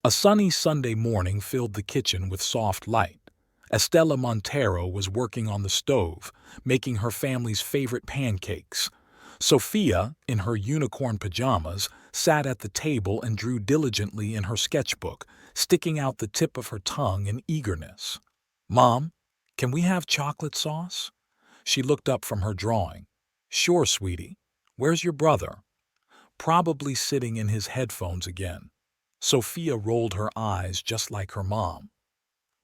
A sunny Sunday morning filled the kitchen with soft light. Estela Montero was working on the stove, making her family's favorite pancakes. Sophia, in her unicorn pajamas, sat at the table and drew diligently in her sketchbook, sticking out the tip of her tongue in eagerness. "Mom, can we have chocolate sauce?" She looked up from her drawing. "Sure, sweetie. Where's your brother?" "Probably sitting in his headphones again." Sophia rolled her eyes just like her mom.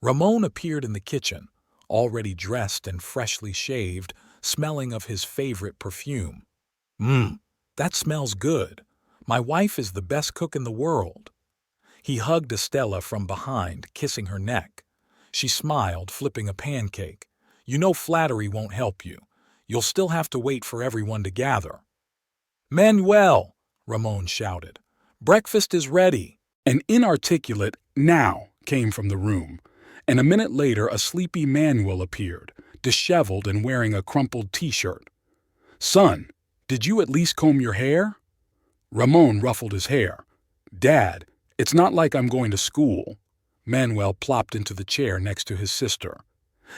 Ramon appeared in the kitchen, already dressed and freshly shaved, smelling of his favorite perfume. That smells good. My wife is the best cook in the world." He hugged Estella from behind, kissing her neck. She smiled, flipping a pancake. "You know flattery won't help you. You'll still have to wait for everyone to gather." "Manuel!" Ramon shouted. "Breakfast is ready." An inarticulate "now" came from the room, and a minute later a sleepy Manuel appeared, disheveled and wearing a crumpled t-shirt. "Son, did you at least comb your hair?" Ramon ruffled his hair. "Dad, it's not like I'm going to school." Manuel plopped into the chair next to his sister.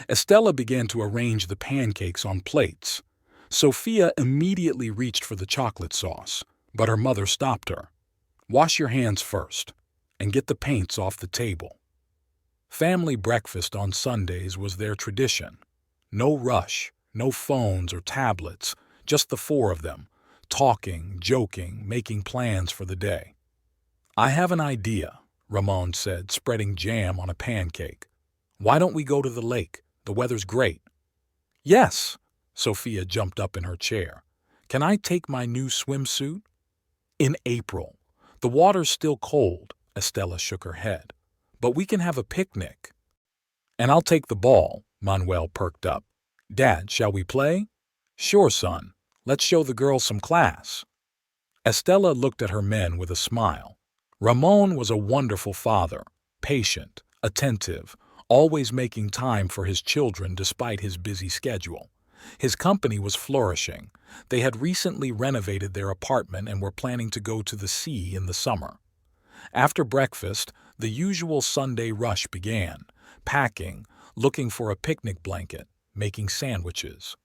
Estella began to arrange the pancakes on plates. Sophia immediately reached for the chocolate sauce, but her mother stopped her. "Wash your hands first, and get the paints off the table." Family breakfast on Sundays was their tradition. No rush, no phones or tablets, just the four of them, talking, joking, making plans for the day. "I have an idea," Ramon said, spreading jam on a pancake. "Why don't we go to the lake? The weather's great." "Yes," Sophia jumped up in her chair. "Can I take my new swimsuit?" "In April. The water's still cold," Estella shook her head. "But we can have a picnic." "And I'll take the ball," Manuel perked up. "Dad, shall we play?" "Sure, son. Let's show the girls some class." Estella looked at her men with a smile. Ramon was a wonderful father, patient, attentive, always making time for his children despite his busy schedule. His company was flourishing. They had recently renovated their apartment and were planning to go to the sea in the summer. After breakfast, the usual Sunday rush began, packing, looking for a picnic blanket, making sandwiches.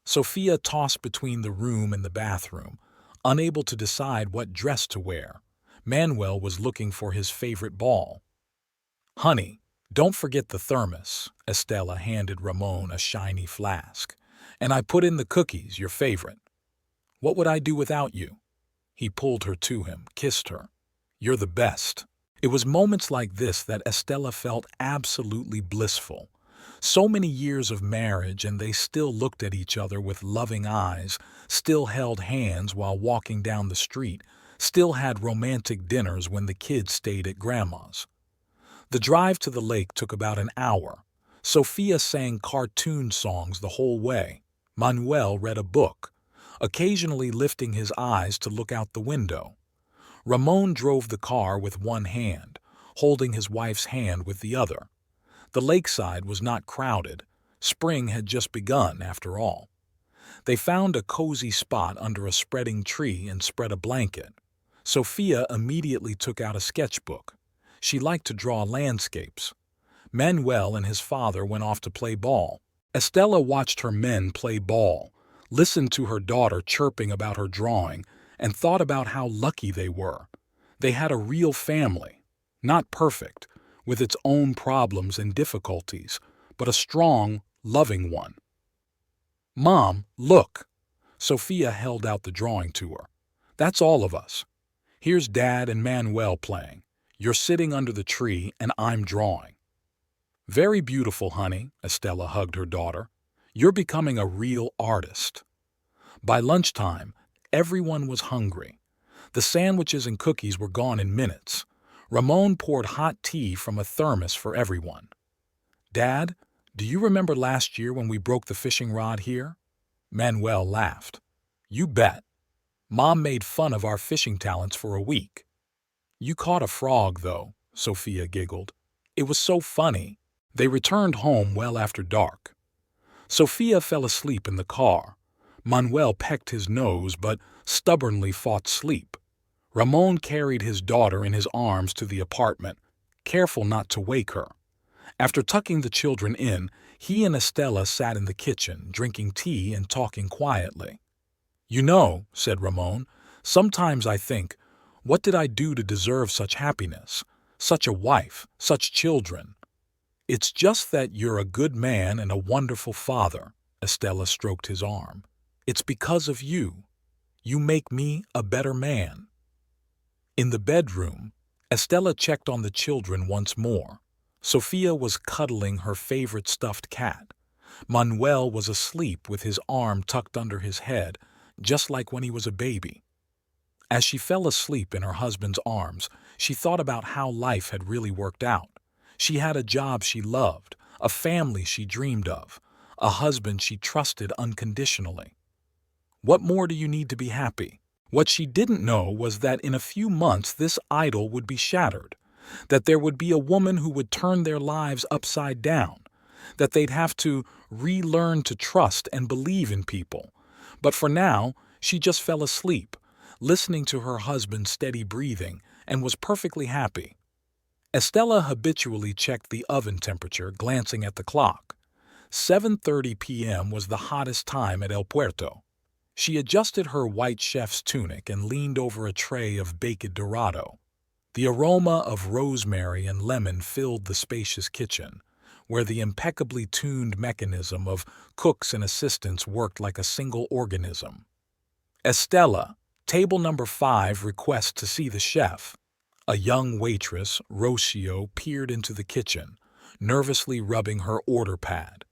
Sophia tossed between the room and the bathroom, unable to decide what dress to wear. Manuel was looking for his favorite ball. "Honey, don't forget the thermos," Estella handed Ramon a shiny flask. "And I put in the cookies, your favorite." "What would I do without you?" He pulled her to him, kissed her. "You're the best." It was moments like this that Estella felt absolutely blissful. So many years of marriage and they still looked at each other with loving eyes, still held hands while walking down the street, still had romantic dinners when the kids stayed at Grandma's. The drive to the lake took about an hour. Sophia sang cartoon songs the whole way. Manuel read a book, occasionally lifting his eyes to look out the window. Ramon drove the car with one hand, holding his wife's hand with the other. The lakeside was not crowded. Spring had just begun, after all. They found a cozy spot under a spreading tree and spread a blanket. Sophia immediately took out a sketchbook. She liked to draw landscapes. Manuel and his father went off to play ball. Estella watched her men play ball, listened to her daughter chirping about her drawing, and thought about how lucky they were. They had a real family, not perfect, with its own problems and difficulties, but a strong, loving one. "Mom, look!" Sophia held out the drawing to her. "That's all of us. Here's Dad and Manuel playing. You're sitting under the tree and I'm drawing." "Very beautiful, honey," Estella hugged her daughter. "You're becoming a real artist." By lunchtime, everyone was hungry. The sandwiches and cookies were gone in minutes. Ramon poured hot tea from a thermos for everyone. "Dad, do you remember last year when we broke the fishing rod here?" Manuel laughed. "You bet. Mom made fun of our fishing talents for a week." "You caught a frog, though," Sophia giggled. "It was so funny." They returned home well after dark. Sophia fell asleep in the car. Manuel pecked his nose but stubbornly fought sleep. Ramon carried his daughter in his arms to the apartment, careful not to wake her. After tucking the children in, he and Estella sat in the kitchen, drinking tea and talking quietly. "You know," said Ramon, "sometimes I think, what did I do to deserve such happiness? Such a wife, such children?" "It's just that you're a good man and a wonderful father," Estella stroked his arm. "It's because of you. You make me a better man." In the bedroom, Estella checked on the children once more. Sophia was cuddling her favorite stuffed cat. Manuel was asleep with his arm tucked under his head, just like when he was a baby. As she fell asleep in her husband's arms, she thought about how life had really worked out. She had a job she loved, a family she dreamed of, a husband she trusted unconditionally. What more do you need to be happy? What she didn't know was that in a few months this idol would be shattered, that there would be a woman who would turn their lives upside down, that they'd have to relearn to trust and believe in people. But for now, she just fell asleep, listening to her husband's steady breathing, and was perfectly happy. Estella habitually checked the oven temperature, glancing at the clock. 7:30 p.m. was the hottest time at El Puerto. She adjusted her white chef's tunic and leaned over a tray of baked dorado. The aroma of rosemary and lemon filled the spacious kitchen, where the impeccably tuned mechanism of cooks and assistants worked like a single organism. "Estella, table number 5 requests to see the chef." A young waitress, Rocio, peered into the kitchen, nervously rubbing her order pad.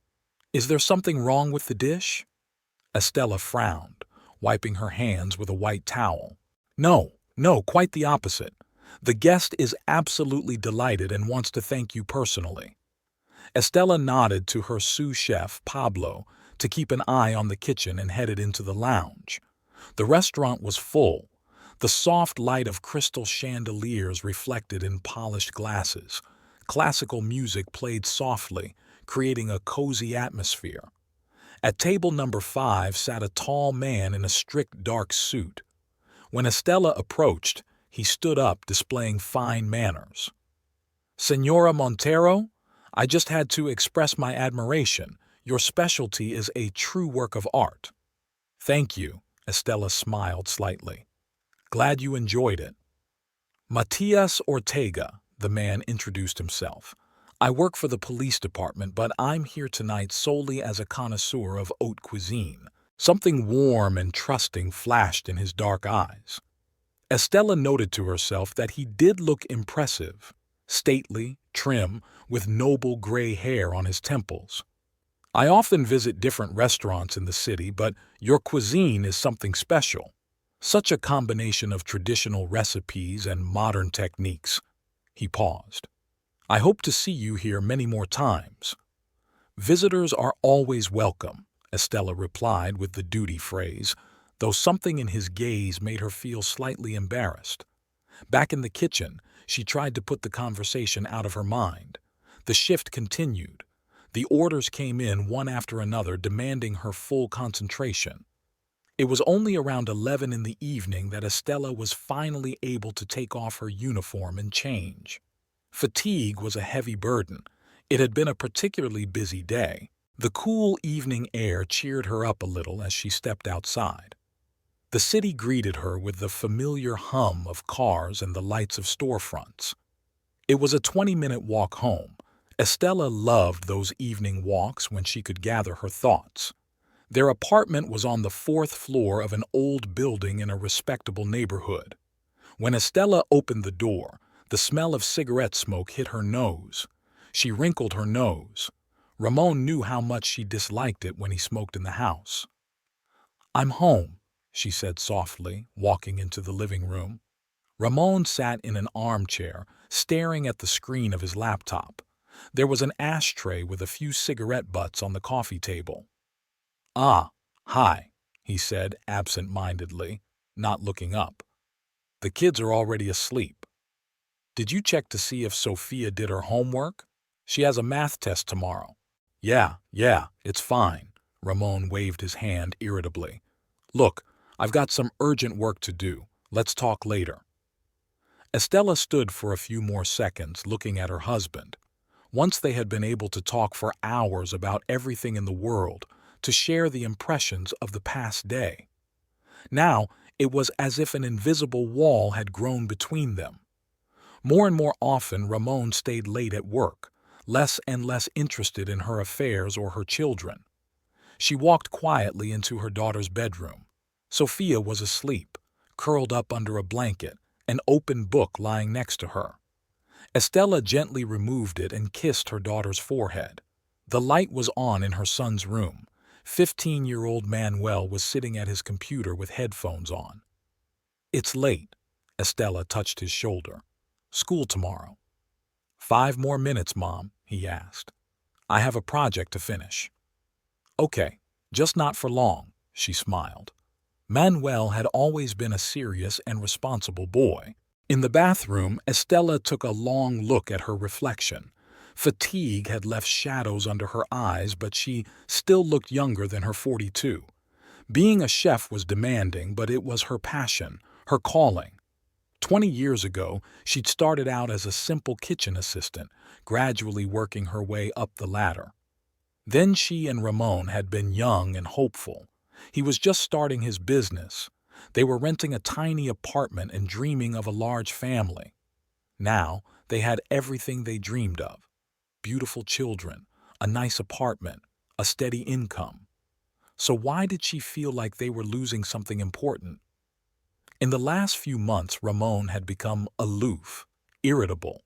"Is there something wrong with the dish?" Estella frowned, wiping her hands with a white towel. No, quite the opposite. The guest is absolutely delighted and wants to thank you personally." Estella nodded to her sous chef, Pablo, to keep an eye on the kitchen and headed into the lounge. The restaurant was full. The soft light of crystal chandeliers reflected in polished glasses. Classical music played softly, creating a cozy atmosphere. At table number 5 sat a tall man in a strict dark suit. When Estella approached, he stood up, displaying fine manners. "Señora Montero, I just had to express my admiration. Your specialty is a true work of art." "Thank you," Estella smiled slightly. "Glad you enjoyed it." "Matias Ortega," the man introduced himself. "I work for the police department, but I'm here tonight solely as a connoisseur of haute cuisine." Something warm and trusting flashed in his dark eyes. Estella noted to herself that he did look impressive, stately, trim, with noble gray hair on his temples. "I often visit different restaurants in the city, but your cuisine is something special. Such a combination of traditional recipes and modern techniques." He paused. "I hope to see you here many more times." "Visitors are always welcome," Estella replied with the duty phrase, though something in his gaze made her feel slightly embarrassed. Back in the kitchen, she tried to put the conversation out of her mind. The shift continued. The orders came in one after another, demanding her full concentration. It was only around 11 in the evening that Estella was finally able to take off her uniform and change. Fatigue was a heavy burden. It had been a particularly busy day. The cool evening air cheered her up a little as she stepped outside. The city greeted her with the familiar hum of cars and the lights of storefronts. It was a 20-minute walk home. Estella loved those evening walks when she could gather her thoughts. Their apartment was on the 4th floor of an old building in a respectable neighborhood. When Estella opened the door, the smell of cigarette smoke hit her nose. She wrinkled her nose. Ramon knew how much she disliked it when he smoked in the house. "I'm home," she said softly, walking into the living room. Ramon sat in an armchair, staring at the screen of his laptop. There was an ashtray with a few cigarette butts on the coffee table. "Ah, hi," he said absent-mindedly, not looking up. "The kids are already asleep. Did you check to see if Sophia did her homework? She has a math test tomorrow." Yeah, it's fine." Ramon waved his hand irritably. "Look, I've got some urgent work to do. Let's talk later." Estella stood for a few more seconds looking at her husband. Once they had been able to talk for hours about everything in the world, to share the impressions of the past day. Now, it was as if an invisible wall had grown between them. More and more often, Ramon stayed late at work, less and less interested in her affairs or her children. She walked quietly into her daughter's bedroom. Sophia was asleep, curled up under a blanket, an open book lying next to her. Estella gently removed it and kissed her daughter's forehead. The light was on in her son's room. 15-year-old Manuel was sitting at his computer with headphones on. "It's late." Estella touched his shoulder. "School tomorrow." "5 more minutes, Mom," he asked. "I have a project to finish." "Okay, just not for long," she smiled. Manuel had always been a serious and responsible boy. In the bathroom, Estella took a long look at her reflection. Fatigue had left shadows under her eyes, but she still looked younger than her 42. Being a chef was demanding, but it was her passion, her calling. 20 years ago, she'd started out as a simple kitchen assistant, gradually working her way up the ladder. Then she and Ramon had been young and hopeful. He was just starting his business. They were renting a tiny apartment and dreaming of a large family. Now, they had everything they dreamed of. Beautiful children, a nice apartment, a steady income. So why did she feel like they were losing something important? In the last few months, Ramon had become aloof, irritable.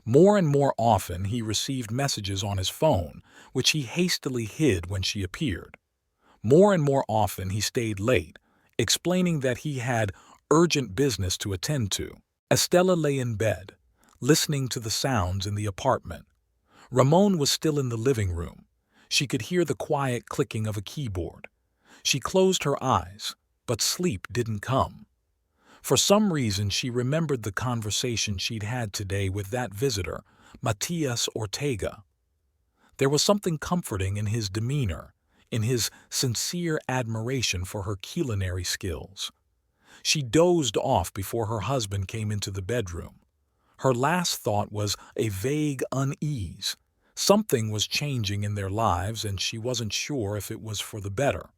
More and more often, he received messages on his phone, which he hastily hid when she appeared. More and more often, he stayed late, explaining that he had urgent business to attend to. Estella lay in bed, listening to the sounds in the apartment. Ramon was still in the living room. She could hear the quiet clicking of a keyboard. She closed her eyes, but sleep didn't come. For some reason, she remembered the conversation she'd had today with that visitor, Matias Ortega. There was something comforting in his demeanor, in his sincere admiration for her culinary skills. She dozed off before her husband came into the bedroom. Her last thought was a vague unease. Something was changing in their lives, and she wasn't sure if it was for the better.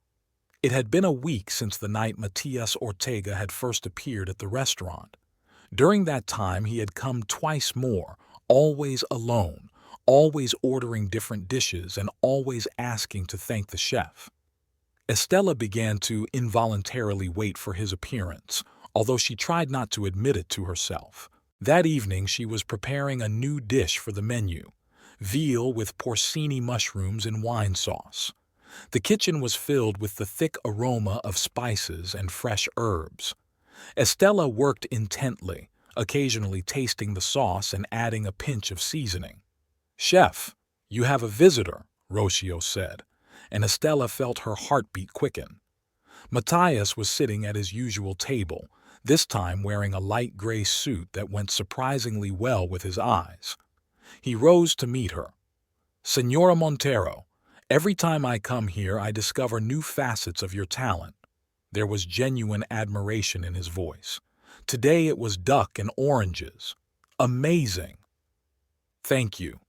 It had been a week since the night Matias Ortega had first appeared at the restaurant. During that time, he had come twice more, always alone, always ordering different dishes and always asking to thank the chef. Estella began to involuntarily wait for his appearance, although she tried not to admit it to herself. That evening, she was preparing a new dish for the menu, veal with porcini mushrooms in wine sauce. The kitchen was filled with the thick aroma of spices and fresh herbs. Estella worked intently, occasionally tasting the sauce and adding a pinch of seasoning. "Chef, you have a visitor," Rocio said, and Estella felt her heartbeat quicken. Matthias was sitting at his usual table, this time wearing a light gray suit that went surprisingly well with his eyes. He rose to meet her. "Señora Montero, every time I come here I discover new facets of your talent." There was genuine admiration in his voice. Today it was duck and oranges. Amazing. "Thank you."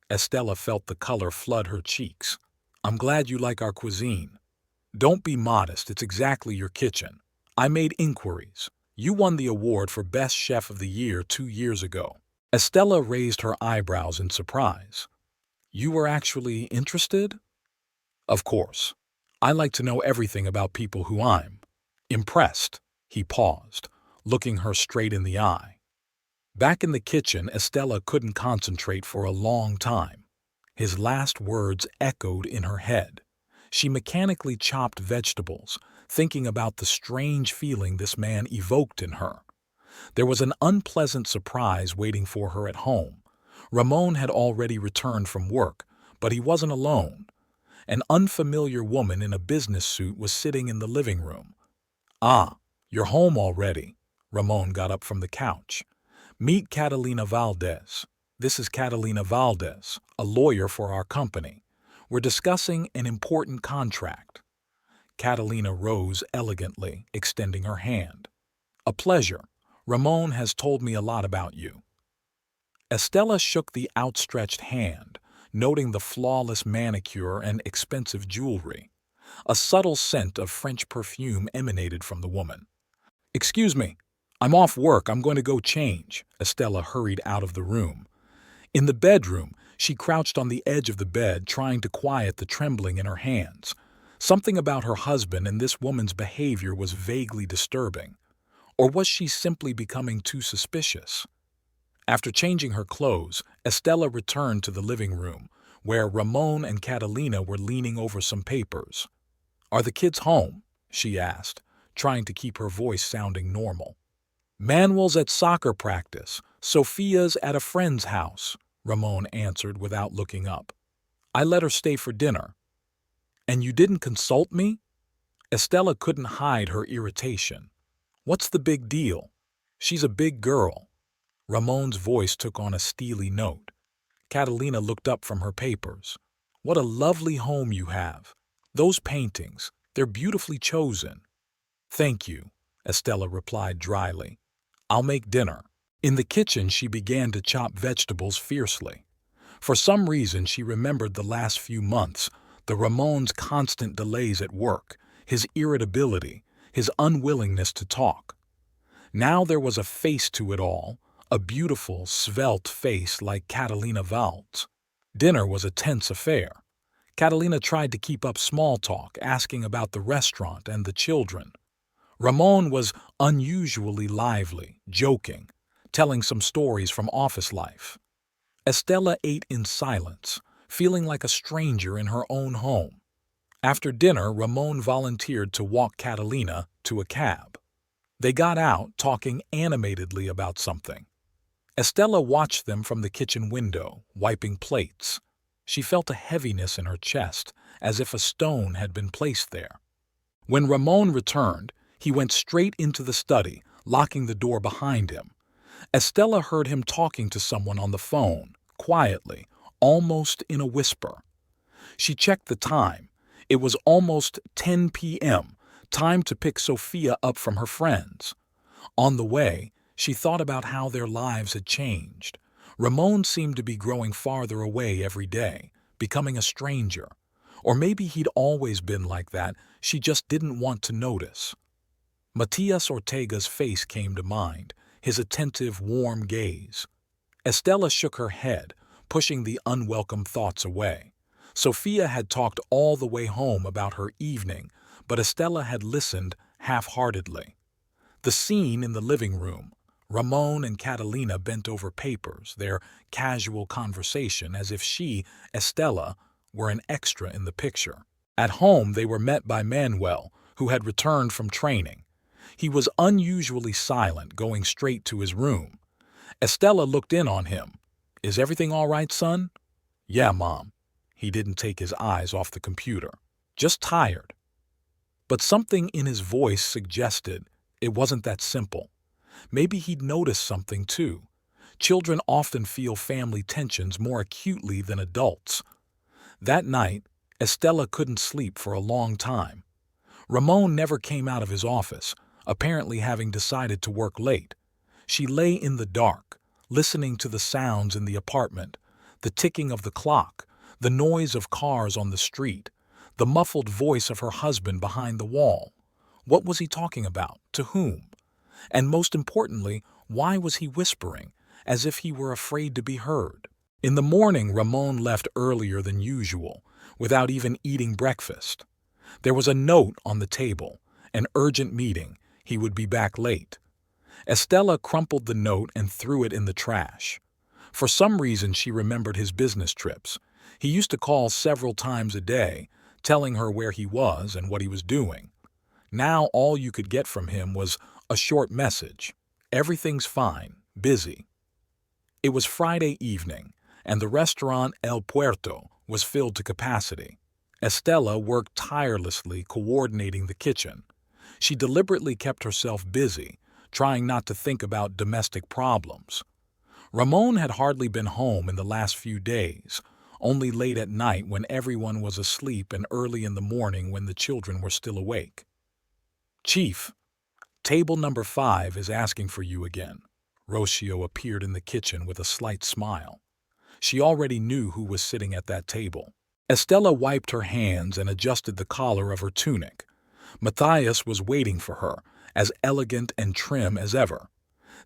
Estella felt the color flood her cheeks. "I'm glad you like our cuisine." "Don't be modest, it's exactly your kitchen. I made inquiries. You won the award for Best Chef of the Year 2 years ago." Estella raised her eyebrows in surprise. "You were actually interested?" "Of course. I like to know everything about people who I'm impressed." He paused, looking her straight in the eye. Back in the kitchen, Estella couldn't concentrate for a long time. His last words echoed in her head. She mechanically chopped vegetables, thinking about the strange feeling this man evoked in her. There was an unpleasant surprise waiting for her at home. Ramon had already returned from work, but he wasn't alone. An unfamiliar woman in a business suit was sitting in the living room. "Ah, you're home already." Ramon got up from the couch. "Meet Catalina Valdez. This is Catalina Valdez, a lawyer for our company. We're discussing an important contract." Catalina rose elegantly, extending her hand. "A pleasure." Ramon has told me a lot about you." Estella shook the outstretched hand, noting the flawless manicure and expensive jewelry. A subtle scent of French perfume emanated from the woman. "Excuse me, I'm off work. I'm going to go change." Estella hurried out of the room. In the bedroom, she crouched on the edge of the bed, trying to quiet the trembling in her hands. Something about her husband and this woman's behavior was vaguely disturbing. Or was she simply becoming too suspicious? After changing her clothes, Estella returned to the living room, where Ramon and Catalina were leaning over some papers. "Are the kids home?" she asked, trying to keep her voice sounding normal. "Manuel's at soccer practice. Sophia's at a friend's house," Ramon answered without looking up. "I let her stay for dinner." "And you didn't consult me?" Estella couldn't hide her irritation. "What's the big deal? She's a big girl." Ramon's voice took on a steely note. Catalina looked up from her papers. "What a lovely home you have. Those paintings, they're beautifully chosen." "Thank you," Estella replied dryly. "I'll make dinner." In the kitchen, she began to chop vegetables fiercely. For some reason, she remembered the last few months, the Ramon's constant delays at work, his irritability, his unwillingness to talk. Now there was a face to it all, a beautiful, svelte face like Catalina Wald's. Dinner was a tense affair. Catalina tried to keep up small talk, asking about the restaurant and the children. Ramon was unusually lively, joking, telling some stories from office life. Estella ate in silence, feeling like a stranger in her own home. After dinner, Ramon volunteered to walk Catalina to a cab. They got out, talking animatedly about something. Estella watched them from the kitchen window, wiping plates. She felt a heaviness in her chest, as if a stone had been placed there. When Ramon returned, he went straight into the study, locking the door behind him. Estella heard him talking to someone on the phone, quietly, almost in a whisper. She checked the time. It was almost 10 p.m., time to pick Sophia up from her friends. On the way, she thought about how their lives had changed. Ramon seemed to be growing farther away every day, becoming a stranger. Or maybe he'd always been like that, she just didn't want to notice. Matias Ortega's face came to mind, his attentive, warm gaze. Estella shook her head, pushing the unwelcome thoughts away. Sophia had talked all the way home about her evening, but Estella had listened half-heartedly. The scene in the living room, Ramon and Catalina bent over papers, their casual conversation as if she, Estella, were an extra in the picture. At home, they were met by Manuel, who had returned from training. He was unusually silent, going straight to his room. Estella looked in on him. "Is everything all right, son?" "Yeah, Mom." He didn't take his eyes off the computer. "Just tired." But something in his voice suggested it wasn't that simple. Maybe he'd noticed something too. Children often feel family tensions more acutely than adults. That night, Estella couldn't sleep for a long time. Ramon never came out of his office, apparently having decided to work late. She lay in the dark, listening to the sounds in the apartment, the ticking of the clock, the noise of cars on the street, the muffled voice of her husband behind the wall. What was he talking about? To whom? And most importantly, why was he whispering, as if he were afraid to be heard? In the morning, Ramon left earlier than usual, without even eating breakfast. There was a note on the table, an urgent meeting. He would be back late. Estella crumpled the note and threw it in the trash. For some reason, she remembered his business trips. He used to call several times a day, telling her where he was and what he was doing. Now all you could get from him was a short message. "Everything's fine, busy." It was Friday evening, and the restaurant El Puerto was filled to capacity. Estella worked tirelessly coordinating the kitchen. She deliberately kept herself busy, trying not to think about domestic problems. Ramon had hardly been home in the last few days, only late at night when everyone was asleep and early in the morning when the children were still awake. "Chief," Table number 5 is asking for you again. Rocio appeared in the kitchen with a slight smile. She already knew who was sitting at that table. Estella wiped her hands and adjusted the collar of her tunic. Matthias was waiting for her, as elegant and trim as ever.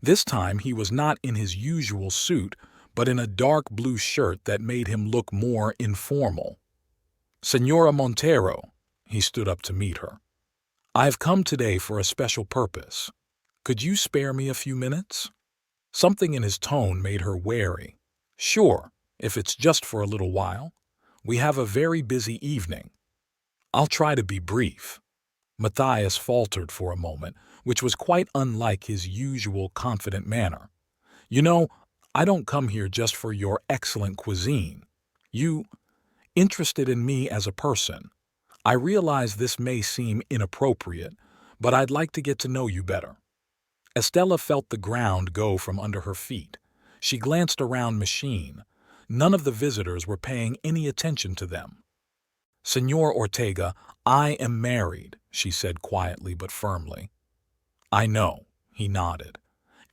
This time he was not in his usual suit, but in a dark blue shirt that made him look more informal. "Senora Montero," he stood up to meet her. "I've come today for a special purpose. Could you spare me a few minutes?" Something in his tone made her wary. "Sure, if it's just for a little while. We have a very busy evening." "I'll try to be brief." Matthias faltered for a moment, which was quite unlike his usual confident manner. "You know, I don't come here just for your excellent cuisine. You interested in me as a person. I realize this may seem inappropriate, but I'd like to get to know you better." Estella felt the ground go from under her feet. She glanced around machine. None of the visitors were paying any attention to them. "Senor Ortega, I am married," she said quietly but firmly. "I know," he nodded,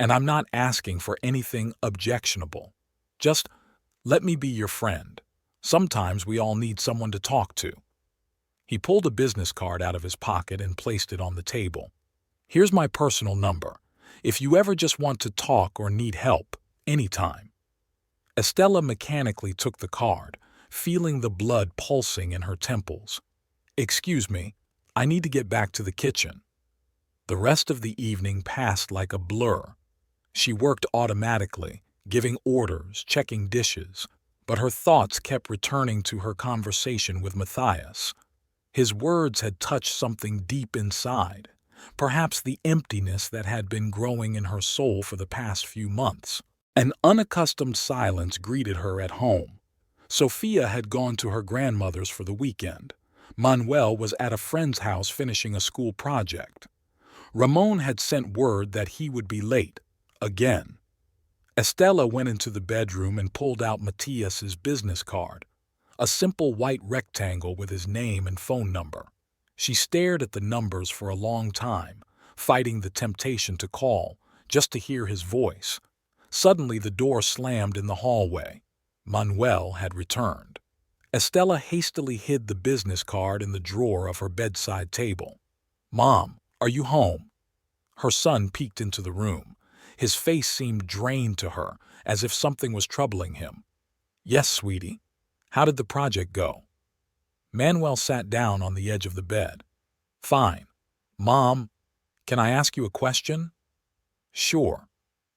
"and I'm not asking for anything objectionable. Just let me be your friend. Sometimes we all need someone to talk to." He pulled a business card out of his pocket and placed it on the table. "Here's my personal number. If you ever just want to talk or need help, anytime." Estella mechanically took the card, feeling the blood pulsing in her temples. "Excuse me, I need to get back to the kitchen." The rest of the evening passed like a blur. She worked automatically, giving orders, checking dishes, but her thoughts kept returning to her conversation with Matthias. His words had touched something deep inside, perhaps the emptiness that had been growing in her soul for the past few months. An unaccustomed silence greeted her at home. Sophia had gone to her grandmother's for the weekend. Manuel was at a friend's house finishing a school project. Ramon had sent word that he would be late, again. Estella went into the bedroom and pulled out Matthias's business card, a simple white rectangle with his name and phone number. She stared at the numbers for a long time, fighting the temptation to call, just to hear his voice. Suddenly the door slammed in the hallway. Manuel had returned. Estella hastily hid the business card in the drawer of her bedside table. "Mom, are you home?" Her son peeked into the room. His face seemed drained to her, as if something was troubling him. "Yes, sweetie. How did the project go?" Manuel sat down on the edge of the bed. "Fine. Mom, can I ask you a question?" "Sure."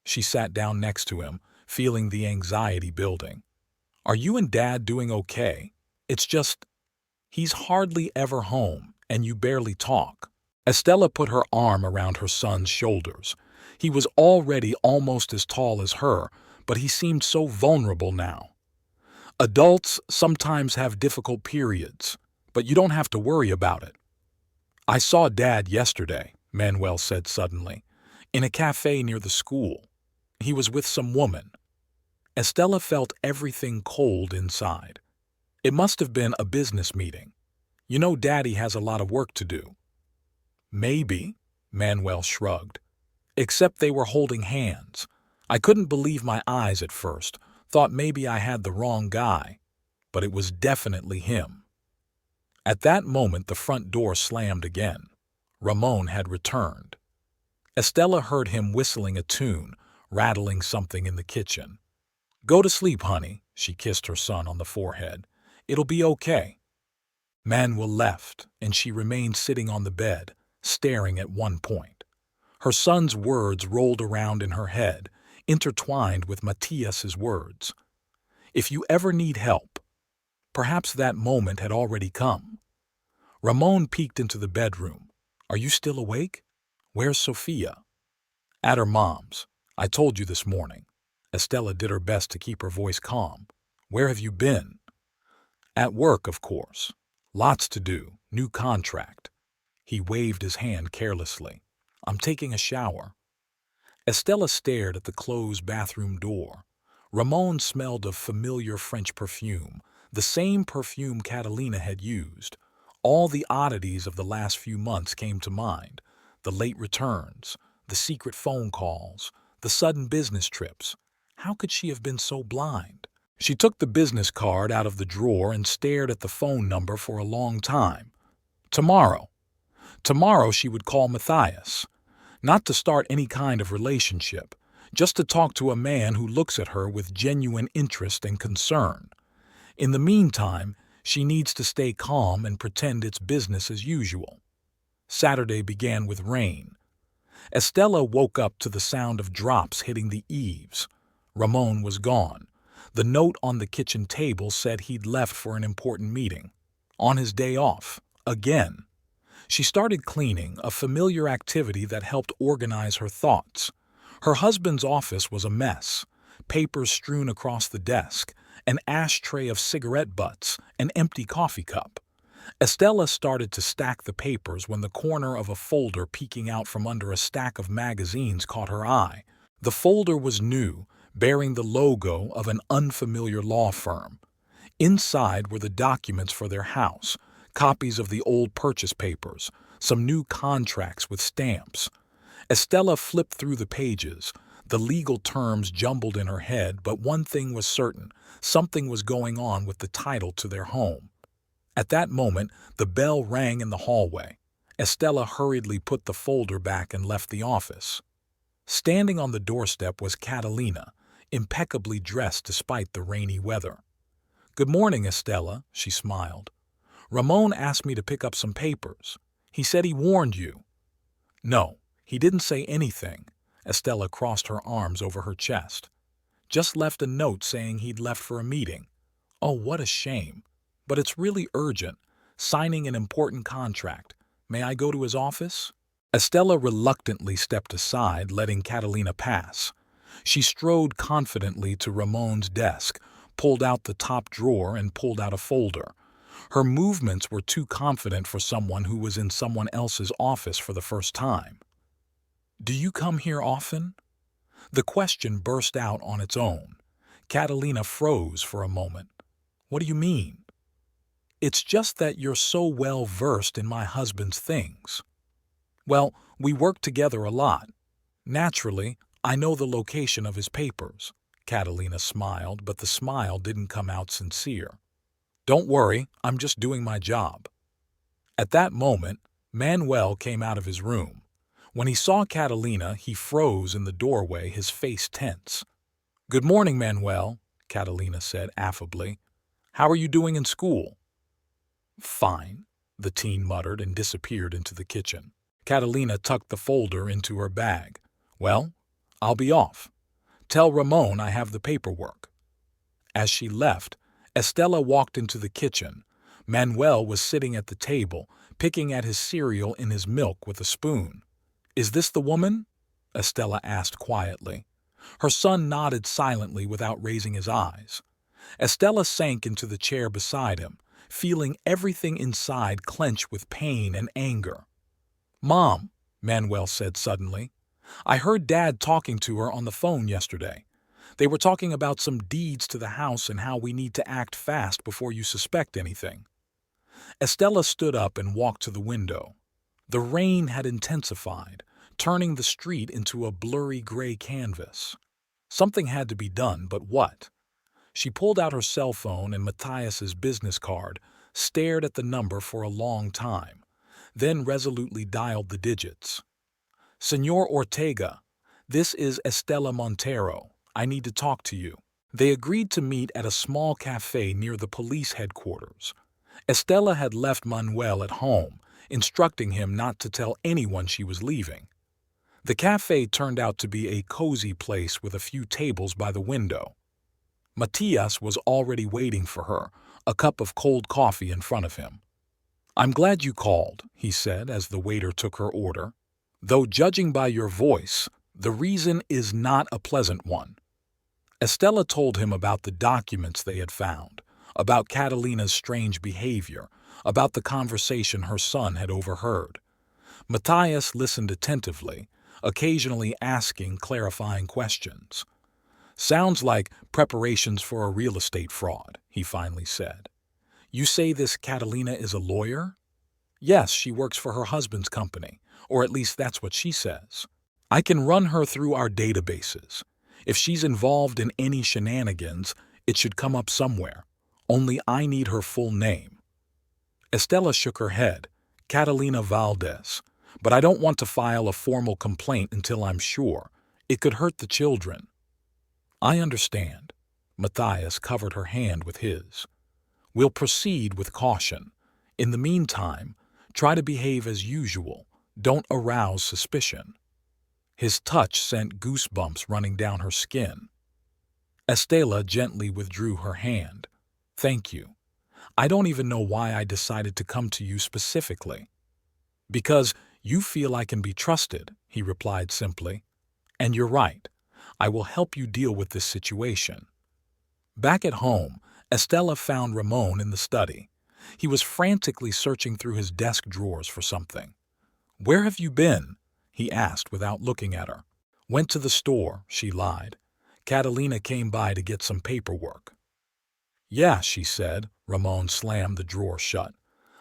She sat down next to him, feeling the anxiety building. "Are you and Dad doing okay? It's just, he's hardly ever home, and you barely talk." Estella put her arm around her son's shoulders. He was already almost as tall as her, but he seemed so vulnerable now. "Adults sometimes have difficult periods, but you don't have to worry about it." "I saw Dad yesterday," Manuel said suddenly, "in a cafe near the school. He was with some woman." Estella felt everything cold inside. It must have been a business meeting. You know, Daddy has a lot of work to do. "Maybe," Manuel shrugged. "Except they were holding hands. I couldn't believe my eyes at first, thought maybe I had the wrong guy, but it was definitely him." At that moment the front door slammed again. Ramon had returned. Estella heard him whistling a tune, rattling something in the kitchen. "Go to sleep, honey," she kissed her son on the forehead. "It'll be okay." Manuel left, and she remained sitting on the bed, staring at one point. Her son's words rolled around in her head, intertwined with Matthias's words. If you ever need help, perhaps that moment had already come. Ramon peeked into the bedroom. "Are you still awake? Where's Sophia?" "At her mom's. I told you this morning." Estella did her best to keep her voice calm. "Where have you been?" "At work, of course. Lots to do. New contract." He waved his hand carelessly. "I'm taking a shower." Estella stared at the closed bathroom door. Ramon smelled of familiar French perfume, the same perfume Catalina had used. All the oddities of the last few months came to mind. The late returns, the secret phone calls, the sudden business trips. How could she have been so blind? She took the business card out of the drawer and stared at the phone number for a long time. Tomorrow. Tomorrow she would call Matthias. Not to start any kind of relationship, just to talk to a man who looks at her with genuine interest and concern. In the meantime, she needs to stay calm and pretend it's business as usual. Saturday began with rain. Estella woke up to the sound of drops hitting the eaves. Ramon was gone. The note on the kitchen table said he'd left for an important meeting. On his day off. Again. She started cleaning, a familiar activity that helped organize her thoughts. Her husband's office was a mess. Papers strewn across the desk, an ashtray of cigarette butts, an empty coffee cup. Estella started to stack the papers when the corner of a folder peeking out from under a stack of magazines caught her eye. The folder was new, bearing the logo of an unfamiliar law firm. Inside were the documents for their house, copies of the old purchase papers, some new contracts with stamps. Estella flipped through the pages, the legal terms jumbled in her head, but one thing was certain, something was going on with the title to their home. At that moment, the bell rang in the hallway. Estella hurriedly put the folder back and left the office. Standing on the doorstep was Catalina, impeccably dressed despite the rainy weather. "Good morning, Estella," she smiled. "Ramon asked me to pick up some papers. He said he warned you." "No, he didn't say anything." Estella crossed her arms over her chest. "Just left a note saying he'd left for a meeting. Oh, what a shame. But it's really urgent, signing an important contract. May I go to his office?" Estella reluctantly stepped aside, letting Catalina pass. She strode confidently to Ramon's desk, pulled out the top drawer and pulled out a folder. Her movements were too confident for someone who was in someone else's office for the first time. "Do you come here often?" The question burst out on its own. Catalina froze for a moment. "What do you mean?" "It's just that you're so well versed in my husband's things." "Well, we work together a lot. Naturally, I know the location of his papers." Catalina smiled, but the smile didn't come out sincere. "Don't worry, I'm just doing my job." At that moment, Manuel came out of his room. When he saw Catalina, he froze in the doorway, his face tense. "Good morning, Manuel," Catalina said affably. "How are you doing in school?" "Fine," the teen muttered and disappeared into the kitchen. Catalina tucked the folder into her bag. "Well, I'll be off. Tell Ramon I have the paperwork." As she left, Estella walked into the kitchen. Manuel was sitting at the table, picking at his cereal in his milk with a spoon. "Is this the woman?" Estella asked quietly. Her son nodded silently without raising his eyes. Estella sank into the chair beside him, feeling everything inside clench with pain and anger. "Mom," Manuel said suddenly, "I heard Dad talking to her on the phone yesterday. They were talking about some deeds to the house and how we need to act fast before you suspect anything." Estella stood up and walked to the window. The rain had intensified, turning the street into a blurry gray canvas. Something had to be done, but what? She pulled out her cell phone and Matthias's business card, stared at the number for a long time, then resolutely dialed the digits. "Señor Ortega, this is Estella Montero. I need to talk to you." They agreed to meet at a small cafe near the police headquarters. Estella had left Manuel at home, instructing him not to tell anyone she was leaving. The cafe turned out to be a cozy place with a few tables by the window. Matthias was already waiting for her, a cup of cold coffee in front of him. "I'm glad you called," he said as the waiter took her order. "Though judging by your voice, the reason is not a pleasant one." Estella told him about the documents they had found, about Catalina's strange behavior, about the conversation her son had overheard. Matthias listened attentively, occasionally asking clarifying questions. "Sounds like preparations for a real estate fraud," he finally said. "You say this Catalina is a lawyer?" "Yes, she works for her husband's company. or at least that's what she says. I can run her through our databases. If she's involved in any shenanigans, it should come up somewhere. Only I need her full name. Estella shook her head. Catalina Valdez. But I don't want to file a formal complaint until I'm sure. It could hurt the children. I understand. Matthias covered her hand with his. We'll proceed with caution. In the meantime, try to behave as usual. Don't arouse suspicion. His touch sent goosebumps running down her skin. Estella gently withdrew her hand. Thank you. I don't even know why I decided to come to you specifically. Because you feel I can be trusted, he replied simply. And you're right. I will help you deal with this situation. Back at home, Estella found Ramon in the study. He was frantically searching through his desk drawers for something. Where have you been? He asked without looking at her. Went to the store, she lied. Catalina came by to get some paperwork. Yeah, she said. Ramon slammed the drawer shut.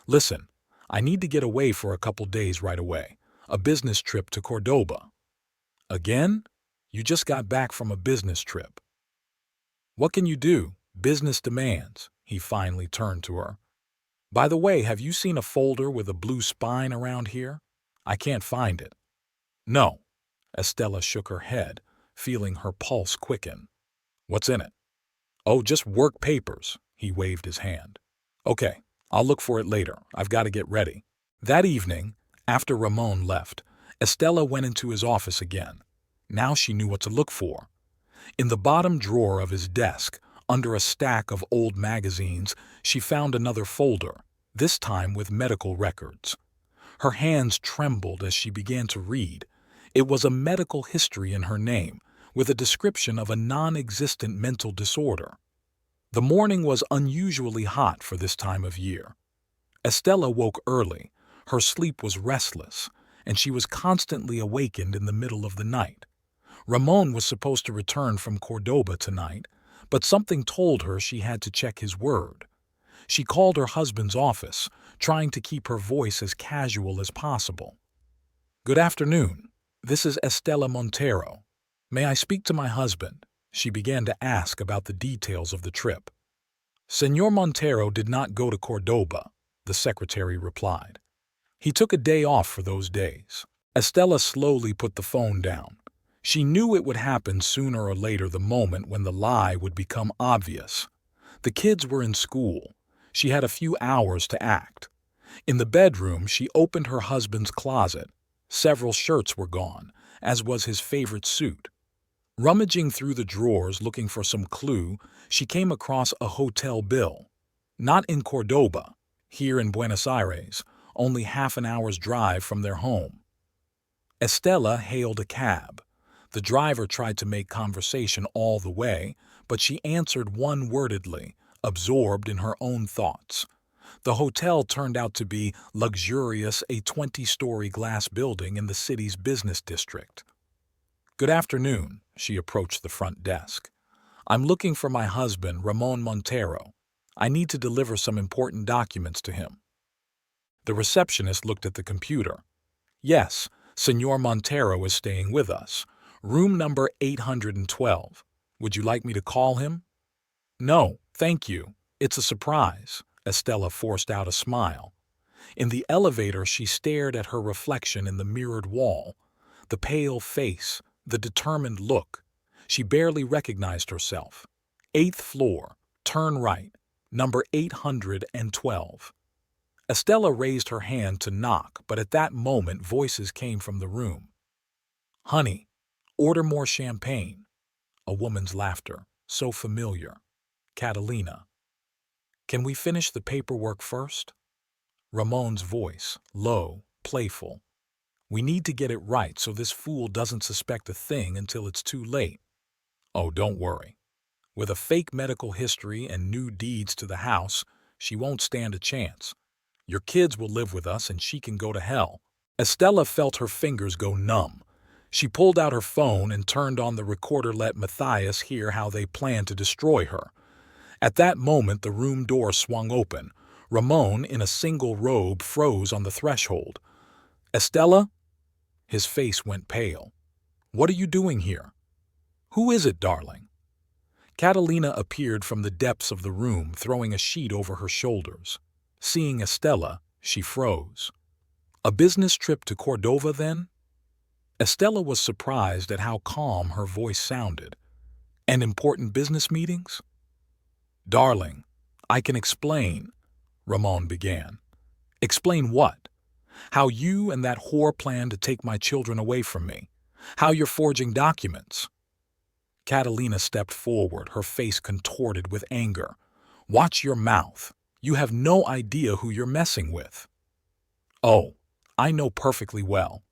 Listen, I need to get away for a couple days right away. A business trip to Cordoba. Again? You just got back from a business trip. What can you do? Business demands. He finally turned to her. By the way, have you seen a folder with a blue spine around here? I can't find it. No. Estella shook her head, feeling her pulse quicken. What's in it? Oh, just work papers. He waved his hand. Okay, I'll look for it later. I've got to get ready. That evening, after Ramon left, Estella went into his office again. Now she knew what to look for. In the bottom drawer of his desk, under a stack of old magazines, she found another folder, this time with medical records. Her hands trembled as she began to read. It was a medical history in her name, with a description of a non-existent mental disorder. The morning was unusually hot for this time of year. Estella woke early. Her sleep was restless, and she was constantly awakened in the middle of the night. Ramon was supposed to return from Cordoba tonight, but something told her she had to check his word. She called her husband's office, trying to keep her voice as casual as possible. Good afternoon. This is Estella Montero. May I speak to my husband? She began to ask about the details of the trip. Señor Montero did not go to Cordoba, the secretary replied. He took a day off for those days. Estella slowly put the phone down. She knew it would happen sooner or later, the moment when the lie would become obvious. The kids were in school. She had a few hours to act. In the bedroom, she opened her husband's closet. Several shirts were gone, as was his favorite suit. Rummaging through the drawers looking for some clue, she came across a hotel bill. Not in Cordoba, here in Buenos Aires, only half an hour's drive from their home. Estella hailed a cab. The driver tried to make conversation all the way, but she answered one-wordedly, absorbed in her own thoughts. The hotel turned out to be luxurious, a 20-story glass building in the city's business district. Good afternoon, she approached the front desk. I'm looking for my husband, Ramon Montero. I need to deliver some important documents to him. The receptionist looked at the computer. Yes, Señor Montero is staying with us. Room number 812. Would you like me to call him? No, thank you. It's a surprise. Estella forced out a smile. In the elevator, she stared at her reflection in the mirrored wall. The pale face, the determined look. She barely recognized herself. 8th floor, turn right, number 812. Estella raised her hand to knock, but at that moment voices came from the room. Honey, order more champagne. A woman's laughter, so familiar. Catalina. Can we finish the paperwork first? Ramon's voice, low, playful. We need to get it right so this fool doesn't suspect a thing until it's too late. Oh, don't worry. With a fake medical history and new deeds to the house, she won't stand a chance. Your kids will live with us and she can go to hell. Estella felt her fingers go numb. She pulled out her phone and turned on the recorder, let Matthias hear how they planned to destroy her. At that moment, the room door swung open. Ramon, in a single robe, froze on the threshold. Estella? His face went pale. "What are you doing here?" "Who is it, darling?" Catalina appeared from the depths of the room, throwing a sheet over her shoulders. Seeing Estella, she froze. "A business trip to Cordova, then?" Estella was surprised at how calm her voice sounded. "And important business meetings?" "Darling, I can explain," Ramon began. "Explain what? How you and that whore plan to take my children away from me? How you're forging documents?" Catalina stepped forward, her face contorted with anger. "Watch your mouth. You have no idea who you're messing with." "Oh, I know perfectly well.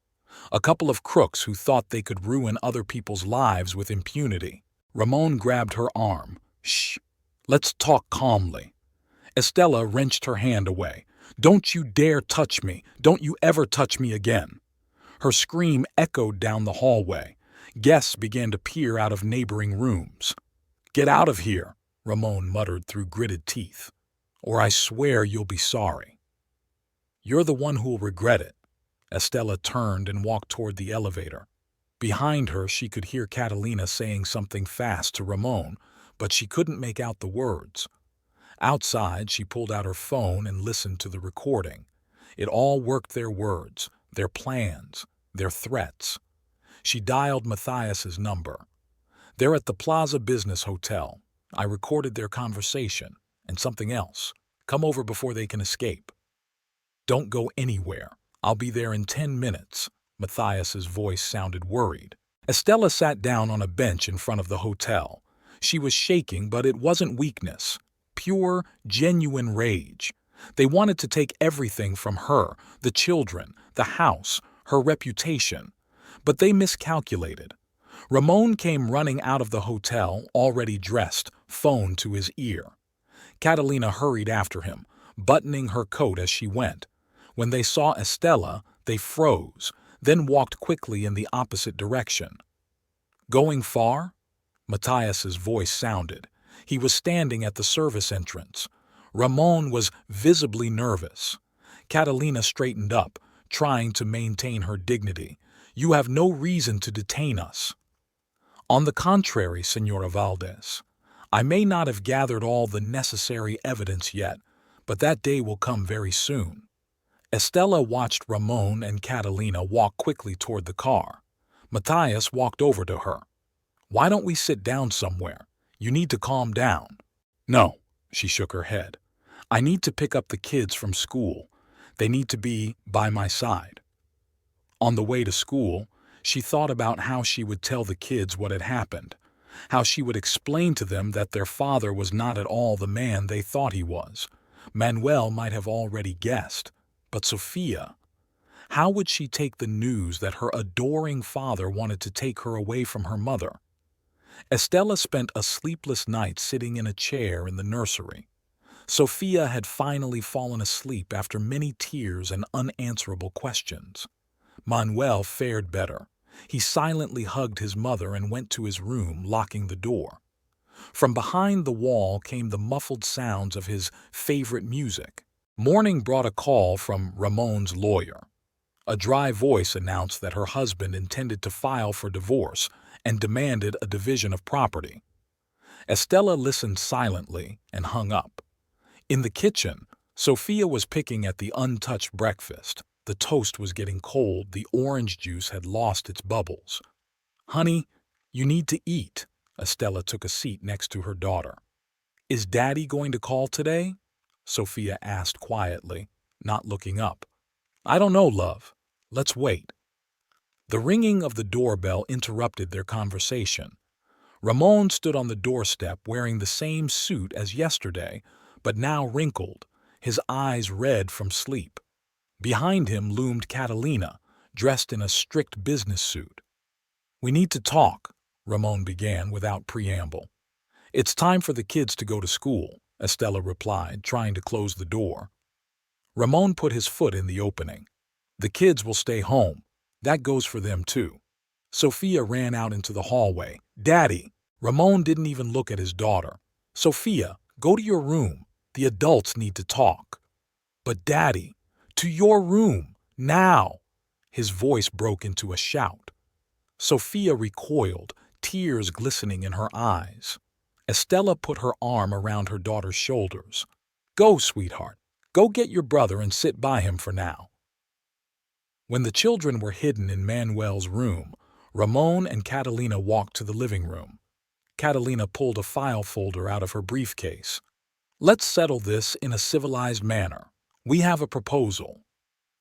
A couple of crooks who thought they could ruin other people's lives with impunity." Ramon grabbed her arm. "Shh, let's talk calmly." Estella wrenched her hand away. "Don't you dare touch me! Don't you ever touch me again!" Her scream echoed down the hallway. Guests began to peer out of neighboring rooms. "Get out of here," Ramon muttered through gritted teeth, "or I swear you'll be sorry." "You're the one who'll regret it." Estella turned and walked toward the elevator. Behind her, she could hear Catalina saying something fast to Ramon, but she couldn't make out the words. Outside, she pulled out her phone and listened to the recording. It all worked: their words, their plans, their threats. She dialed Matthias's number. "They're at the Plaza Business Hotel. I recorded their conversation. And something else. Come over before they can escape." "Don't go anywhere. I'll be there in 10 minutes. Matthias's voice sounded worried. Estella sat down on a bench in front of the hotel. She was shaking, but it wasn't weakness. Pure, genuine rage. They wanted to take everything from her, the children, the house, her reputation. But they miscalculated. Ramon came running out of the hotel, already dressed, phone to his ear. Catalina hurried after him, buttoning her coat as she went. When they saw Estella, they froze, then walked quickly in the opposite direction. "Going far?" Matthias's voice sounded. He was standing at the service entrance. Ramon was visibly nervous. Catalina straightened up, trying to maintain her dignity. "You have no reason to detain us." "On the contrary, Senora Valdez. I may not have gathered all the necessary evidence yet, but that day will come very soon." Estella watched Ramon and Catalina walk quickly toward the car. Matthias walked over to her. "Why don't we sit down somewhere? You need to calm down." "No," she shook her head. "I need to pick up the kids from school. They need to be by my side." On the way to school, she thought about how she would tell the kids what had happened, how she would explain to them that their father was not at all the man they thought he was. Manuel might have already guessed. But Sophia, how would she take the news that her adoring father wanted to take her away from her mother? Estella spent a sleepless night sitting in a chair in the nursery. Sophia had finally fallen asleep after many tears and unanswerable questions. Manuel fared better. He silently hugged his mother and went to his room, locking the door. From behind the wall came the muffled sounds of his favorite music. Morning brought a call from Ramon's lawyer. A dry voice announced that her husband intended to file for divorce and demanded a division of property. Estella listened silently and hung up. In the kitchen, Sophia was picking at the untouched breakfast. The toast was getting cold, the orange juice had lost its bubbles. "Honey, you need to eat." Estella took a seat next to her daughter. "Is Daddy going to call today?" Sophia asked quietly, not looking up. "I don't know, love. Let's wait." The ringing of the doorbell interrupted their conversation. Ramon stood on the doorstep wearing the same suit as yesterday, but now wrinkled, his eyes red from sleep. Behind him loomed Catalina, dressed in a strict business suit. "We need to talk," Ramon began without preamble. "It's time for the kids to go to school," Estella replied, trying to close the door. Ramon put his foot in the opening. "The kids will stay home. That goes for them too." Sophia ran out into the hallway. "Daddy!" Ramon didn't even look at his daughter. "Sophia, go to your room. The adults need to talk." "But Daddy, to your room, now!" His voice broke into a shout. Sophia recoiled, tears glistening in her eyes. Estella put her arm around her daughter's shoulders. "Go, sweetheart. Go get your brother and sit by him for now." When the children were hidden in Manuel's room, Ramon and Catalina walked to the living room. Catalina pulled a file folder out of her briefcase. "Let's settle this in a civilized manner. We have a proposal."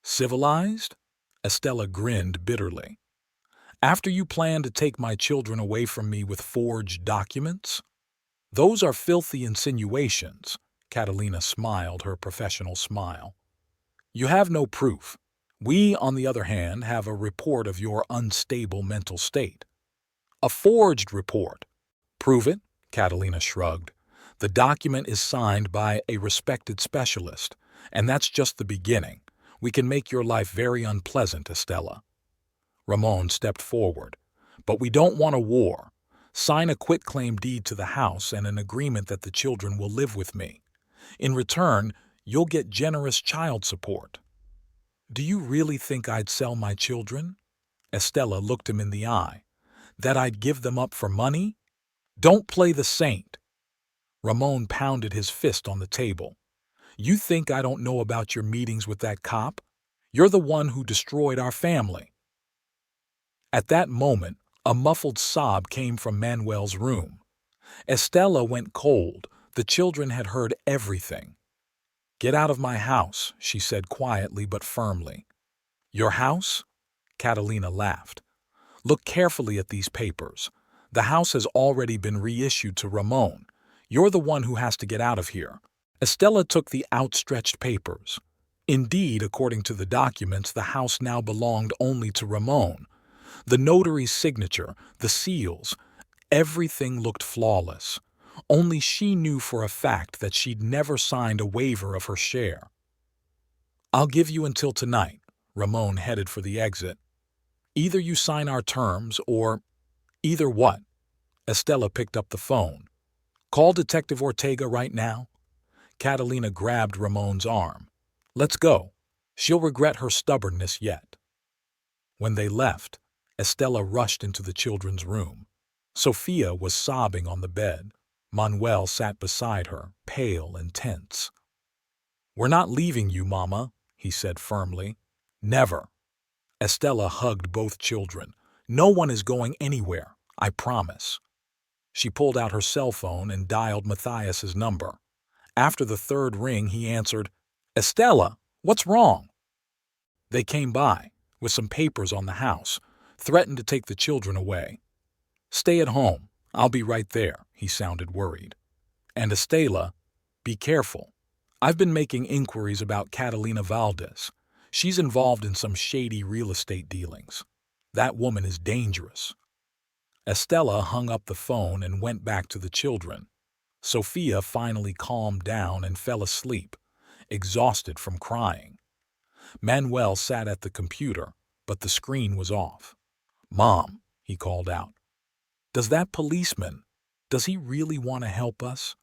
"Civilized?" Estella grinned bitterly. "After you plan to take my children away from me with forged documents?" "Those are filthy insinuations." Catalina smiled her professional smile. "You have no proof. We, on the other hand, have a report of your unstable mental state." "A forged report." "Prove it," Catalina shrugged. "The document is signed by a respected specialist, and that's just the beginning. We can make your life very unpleasant, Estella." Ramon stepped forward. "But we don't want a war. Sign a quitclaim deed to the house and an agreement that the children will live with me. In return, you'll get generous child support." "Do you really think I'd sell my children?" Estella looked him in the eye. "That I'd give them up for money? Don't play the saint." Ramon pounded his fist on the table. "You think I don't know about your meetings with that cop? You're the one who destroyed our family." At that moment, a muffled sob came from Manuel's room. Estella went cold. The children had heard everything. "Get out of my house," she said quietly but firmly. "Your house?" Catalina laughed. "Look carefully at these papers. The house has already been reissued to Ramon. You're the one who has to get out of here." Estella took the outstretched papers. Indeed, according to the documents, the house now belonged only to Ramon. The notary's signature, the seals, everything looked flawless. Only she knew for a fact that she'd never signed a waiver of her share. "I'll give you until tonight." Ramon headed for the exit. "Either you sign our terms or—" "Either what?" Estella picked up the phone. "Call Detective Ortega right now." Catalina grabbed Ramon's arm. "Let's go. She'll regret her stubbornness yet." When they left, Estella rushed into the children's room. Sophia was sobbing on the bed. Manuel sat beside her, pale and tense. "We're not leaving you, Mama," he said firmly. "Never." Estella hugged both children. "No one is going anywhere, I promise." She pulled out her cell phone and dialed Matthias's number. After the third ring, he answered, "Estella, what's wrong?" "They came by, with some papers on the house, threatened to take the children away." "Stay at home. I'll be right there," he sounded worried. "And Estella, be careful. I've been making inquiries about Catalina Valdez. She's involved in some shady real estate dealings. That woman is dangerous." Estella hung up the phone and went back to the children. Sophia finally calmed down and fell asleep, exhausted from crying. Manuel sat at the computer, but the screen was off. "Mom," he called out. "Does that policeman, does he really want to help us?"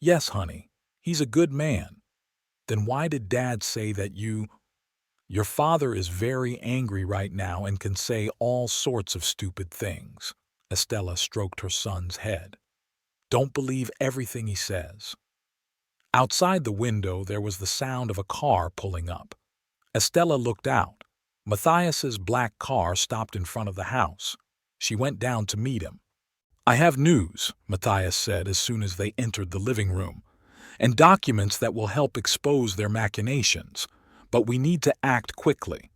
"Yes, honey. He's a good man." "Then why did Dad say that you—" "Your father is very angry right now and can say all sorts of stupid things." Estella stroked her son's head. "Don't believe everything he says." Outside the window there was the sound of a car pulling up. Estella looked out. Matthias's black car stopped in front of the house. She went down to meet him. "I have news," Matthias said as soon as they entered the living room, "and documents that will help expose their machinations, but we need to act quickly."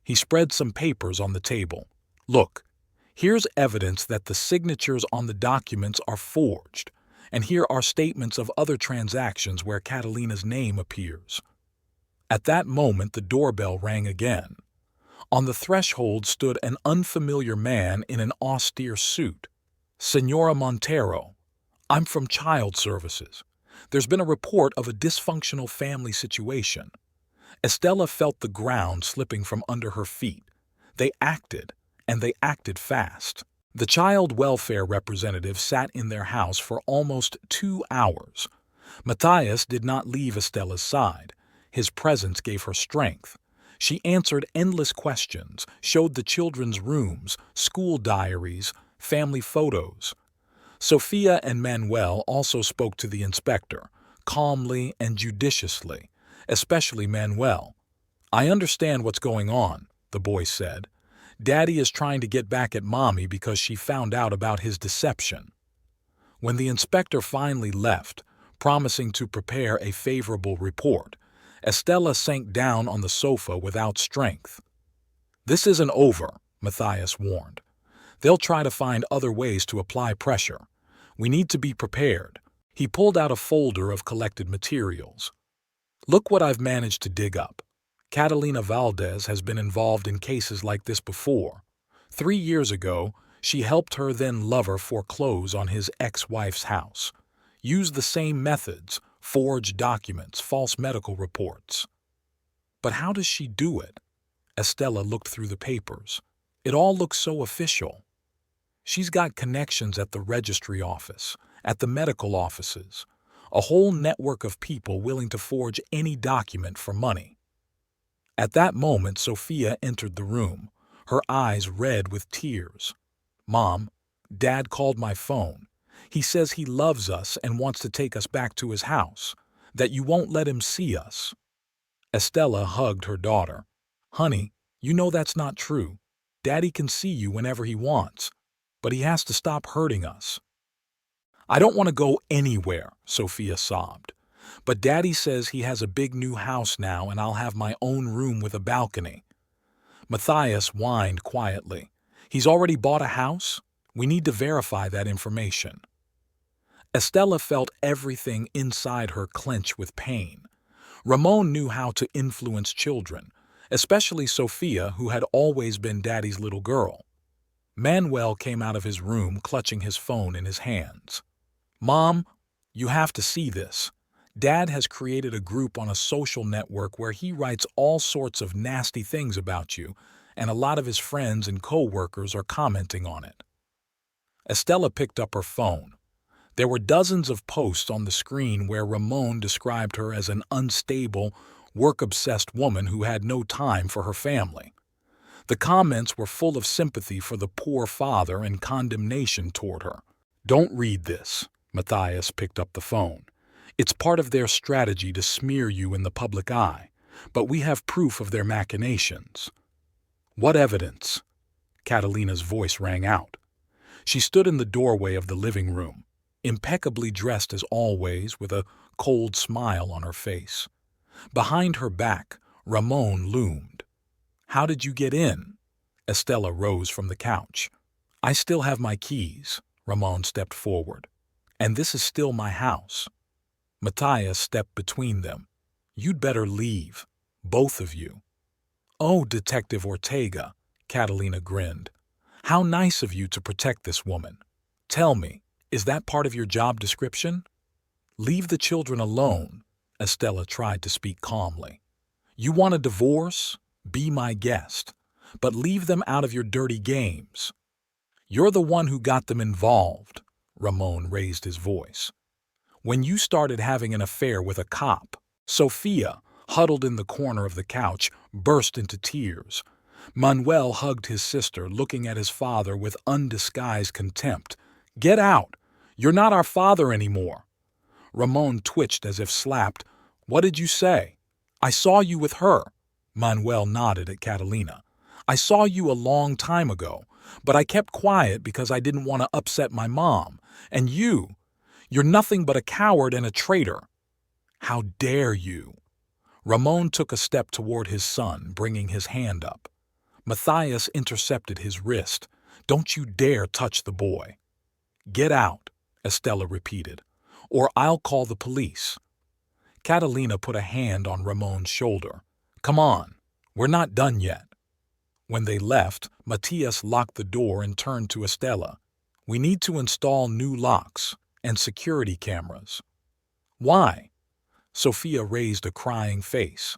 He spread some papers on the table. "Look, here's evidence that the signatures on the documents are forged, and here are statements of other transactions where Catalina's name appears." At that moment the doorbell rang again. On the threshold stood an unfamiliar man in an austere suit. "Senora Montero, I'm from Child Services. There's been a report of a dysfunctional family situation." Estella felt the ground slipping from under her feet. They acted, and they acted fast. The child welfare representative sat in their house for almost 2 hours. Matthias did not leave Estella's side. His presence gave her strength. She answered endless questions, showed the children's rooms, school diaries, family photos. Sophia and Manuel also spoke to the inspector, calmly and judiciously, especially Manuel. "I understand what's going on," the boy said. "Daddy is trying to get back at Mommy because she found out about his deception." When the inspector finally left, promising to prepare a favorable report, Estella sank down on the sofa without strength. "This isn't over," Matthias warned. "They'll try to find other ways to apply pressure. We need to be prepared." He pulled out a folder of collected materials. "Look what I've managed to dig up. Catalina Valdez has been involved in cases like this before. 3 years ago, she helped her then lover foreclose on his ex-wife's house. Used the same methods, forged documents, false medical reports." "But how does she do it?" Estella looked through the papers. "It all looks so official." "She's got connections at the registry office, at the medical offices, a whole network of people willing to forge any document for money." At that moment, Sophia entered the room, her eyes red with tears. "Mom, Dad called my phone. He says he loves us and wants to take us back to his house, that you won't let him see us." Estella hugged her daughter. "Honey, you know that's not true. Daddy can see you whenever he wants, but he has to stop hurting us." "I don't want to go anywhere," Sophia sobbed. "But Daddy says he has a big new house now and I'll have my own room with a balcony." Matthias whined quietly. "He's already bought a house? We need to verify that information." Estella felt everything inside her clench with pain. Ramon knew how to influence children, especially Sophia, who had always been Daddy's little girl. Manuel came out of his room clutching his phone in his hands. "Mom, you have to see this. Dad has created a group on a social network where he writes all sorts of nasty things about you, and a lot of his friends and co-workers are commenting on it." Estella picked up her phone. There were dozens of posts on the screen where Ramon described her as an unstable, work-obsessed woman who had no time for her family. The comments were full of sympathy for the poor father and condemnation toward her. "Don't read this." Matthias picked up the phone. "It's part of their strategy to smear you in the public eye, but we have proof of their machinations." "What evidence?" Catalina's voice rang out. She stood in the doorway of the living room, impeccably dressed as always, with a cold smile on her face. Behind her back, Ramon loomed. "How did you get in?" Estella rose from the couch. "I still have my keys." Ramon stepped forward. "And this is still my house." Matthias stepped between them. "You'd better leave, both of you." "Oh, Detective Ortega," Catalina grinned. "How nice of you to protect this woman. Tell me, is that part of your job description?" "Leave the children alone," Estella tried to speak calmly. "You want a divorce? Be my guest. But leave them out of your dirty games." "You're the one who got them involved," Ramon raised his voice. "When you started having an affair with a cop." Sophia, huddled in the corner of the couch, burst into tears. Manuel hugged his sister, looking at his father with undisguised contempt. "Get out! You're not our father anymore." Ramon twitched as if slapped. "What did you say?" "I saw you with her." Manuel nodded at Catalina. "I saw you a long time ago, but I kept quiet because I didn't want to upset my mom. And you're nothing but a coward and a traitor." "How dare you!" Ramon took a step toward his son, bringing his hand up. Matthias intercepted his wrist. "Don't you dare touch the boy." "Get out," Estella repeated, "or I'll call the police." Catalina put a hand on Ramon's shoulder. "Come on, we're not done yet." When they left, Matthias locked the door and turned to Estella. "We need to install new locks and security cameras." "Why?" Sophia raised a crying face.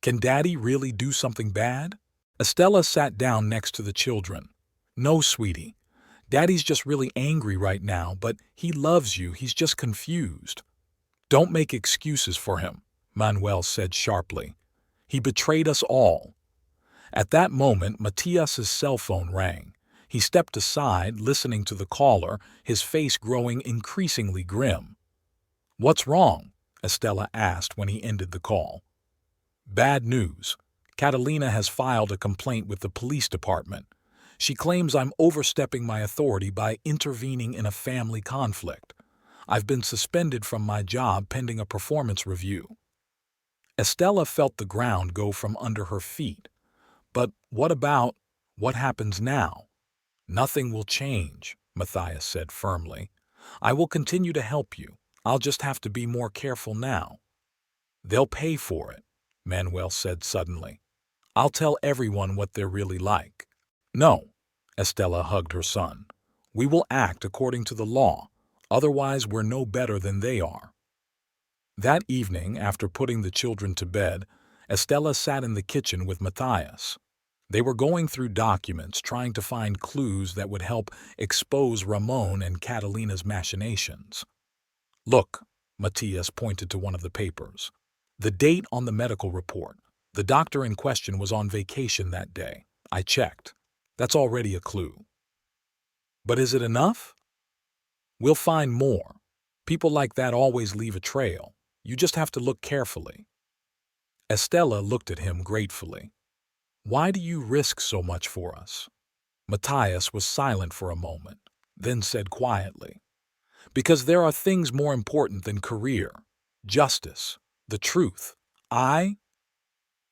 "Can Daddy really do something bad?" Estella sat down next to the children. "No, sweetie. Daddy's just really angry right now, but he loves you. He's just confused." "Don't make excuses for him," Manuel said sharply. He betrayed us all. At that moment, Matias's cell phone rang. He stepped aside, listening to the caller, his face growing increasingly grim. "What's wrong?" Estella asked when he ended the call. "Bad news. Catalina has filed a complaint with the police department. She claims I'm overstepping my authority by intervening in a family conflict. I've been suspended from my job pending a performance review." Estella felt the ground go from under her feet. But what happens now? "Nothing will change," Matthias said firmly. "I will continue to help you. I'll just have to be more careful now." "They'll pay for it," Manuel said suddenly. "I'll tell everyone what they're really like." "No," Estella hugged her son. "We will act according to the law. Otherwise, we're no better than they are." That evening, after putting the children to bed, Estella sat in the kitchen with Matthias. They were going through documents, trying to find clues that would help expose Ramon and Catalina's machinations. "Look," Matthias pointed to one of the papers. "The date on the medical report. The doctor in question was on vacation that day. I checked. That's already a clue." "But is it enough?" "We'll find more. People like that always leave a trail. You just have to look carefully." Estella looked at him gratefully. "Why do you risk so much for us?" Matthias was silent for a moment, then said quietly, "Because there are things more important than career, justice, the truth.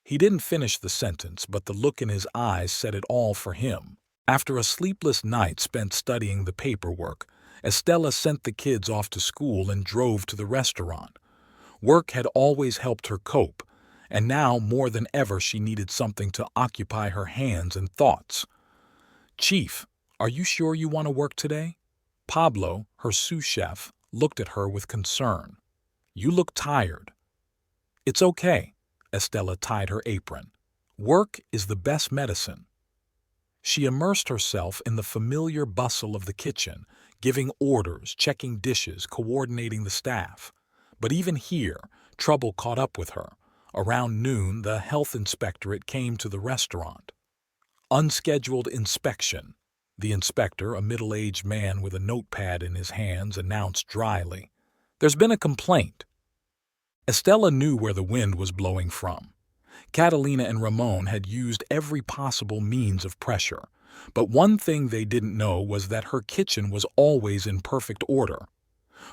He didn't finish the sentence, but the look in his eyes said it all for him. After a sleepless night spent studying the paperwork, Estella sent the kids off to school and drove to the restaurant. Work had always helped her cope, and now more than ever she needed something to occupy her hands and thoughts. "Chief, are you sure you want to work today?" Pablo, her sous chef, looked at her with concern. "You look tired." "It's okay." Estella tied her apron. "Work is the best medicine." She immersed herself in the familiar bustle of the kitchen, giving orders, checking dishes, coordinating the staff. But even here, trouble caught up with her. Around noon, the health inspectorate came to the restaurant. "Unscheduled inspection," the inspector, a middle-aged man with a notepad in his hands, announced dryly. "There's been a complaint." Estella knew where the wind was blowing from. Catalina and Ramon had used every possible means of pressure, but one thing they didn't know was that her kitchen was always in perfect order.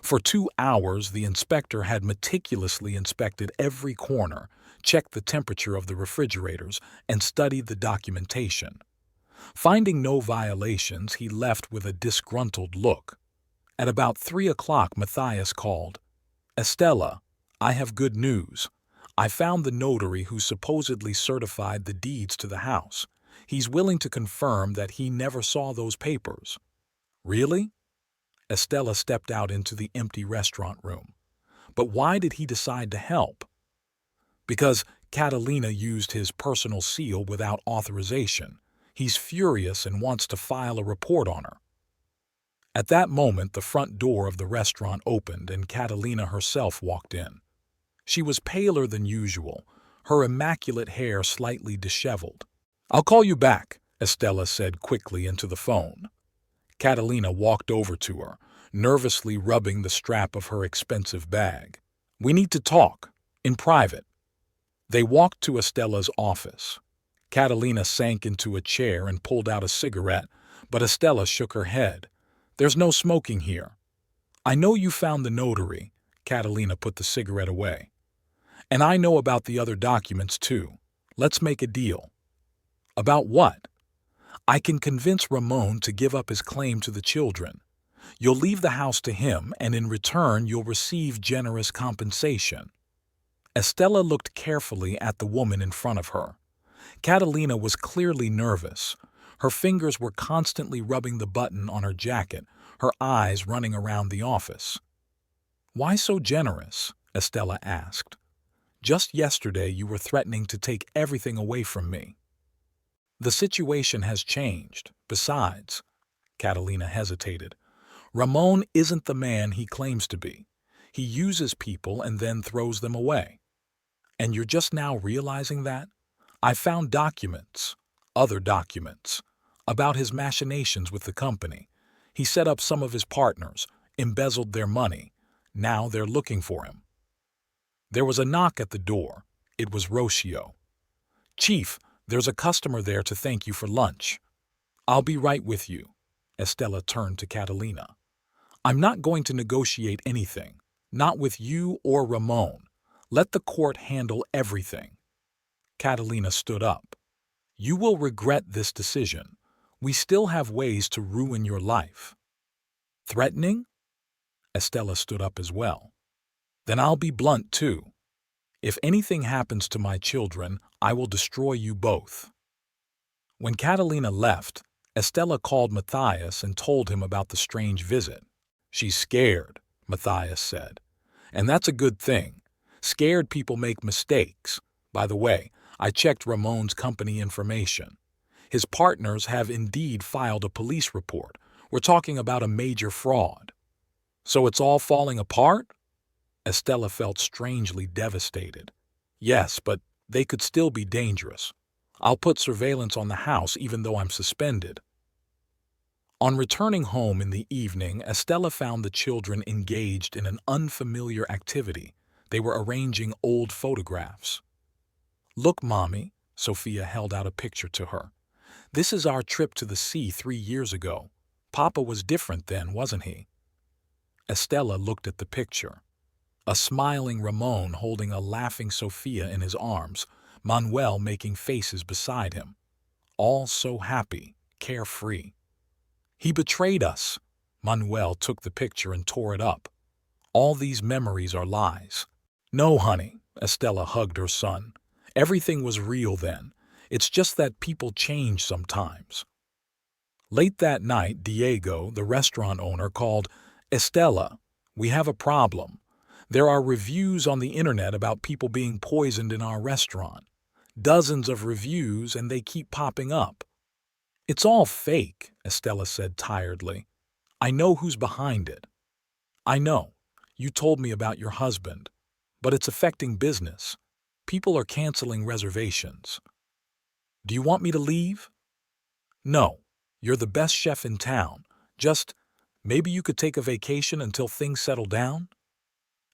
For 2 hours, the inspector had meticulously inspected every corner, checked the temperature of the refrigerators, and studied the documentation. Finding no violations, he left with a disgruntled look. At about 3 o'clock, Matthias called. "Estella, I have good news. I found the notary who supposedly certified the deeds to the house. He's willing to confirm that he never saw those papers." "Really?" Estella stepped out into the empty restaurant room. "But why did he decide to help?" "Because Catalina used his personal seal without authorization. He's furious and wants to file a report on her." At that moment, the front door of the restaurant opened and Catalina herself walked in. She was paler than usual, her immaculate hair slightly disheveled. "I'll call you back," Estella said quickly into the phone. Catalina walked over to her, nervously rubbing the strap of her expensive bag. "We need to talk, in private." They walked to Estella's office. Catalina sank into a chair and pulled out a cigarette, but Estella shook her head. "There's no smoking here." "I know you found the notary." Catalina put the cigarette away. "And I know about the other documents too. Let's make a deal." "About what?" "I can convince Ramon to give up his claim to the children. You'll leave the house to him, and in return you'll receive generous compensation." Estella looked carefully at the woman in front of her. Catalina was clearly nervous. Her fingers were constantly rubbing the button on her jacket, her eyes running around the office. "Why so generous?" Estella asked. "Just yesterday you were threatening to take everything away from me." "The situation has changed. Besides," Catalina hesitated, "Ramon isn't the man he claims to be. He uses people and then throws them away." And you're just now realizing that? I found documents, other documents, about his machinations with the company. He set up some of his partners, embezzled their money. Now they're looking for him. There was a knock at the door. It was Rocio. Chief, there's a customer there to thank you for lunch. I'll be right with you. Estella turned to Catalina. I'm not going to negotiate anything, not with you or Ramon. Let the court handle everything. Catalina stood up. You will regret this decision. We still have ways to ruin your life. Threatening? Estella stood up as well. Then I'll be blunt too. If anything happens to my children, I will destroy you both. When Catalina left, Estella called Matthias and told him about the strange visit. She's scared, Matthias said. And that's a good thing. Scared people make mistakes. By the way, I checked Ramon's company information. His partners have indeed filed a police report. We're talking about a major fraud. So it's all falling apart? Estella felt strangely devastated. Yes, but they could still be dangerous. I'll put surveillance on the house even though I'm suspended. On returning home in the evening, Estella found the children engaged in an unfamiliar activity. They were arranging old photographs. Look, Mommy, Sophia held out a picture to her. This is our trip to the sea 3 years ago. Papa was different then, wasn't he? Estella looked at the picture. A smiling Ramon holding a laughing Sophia in his arms, Manuel making faces beside him. All so happy, carefree. He betrayed us. Manuel took the picture and tore it up. All these memories are lies. No, honey, Estella hugged her son. Everything was real then. It's just that people change sometimes. Late that night, Diego, the restaurant owner, called. Estella, we have a problem. There are reviews on the internet about people being poisoned in our restaurant. Dozens of reviews, and they keep popping up. It's all fake, Estella said tiredly. I know who's behind it. I know. You told me about your husband. But it's affecting business. People are canceling reservations. Do you want me to leave? No. You're the best chef in town. Just, maybe you could take a vacation until things settle down?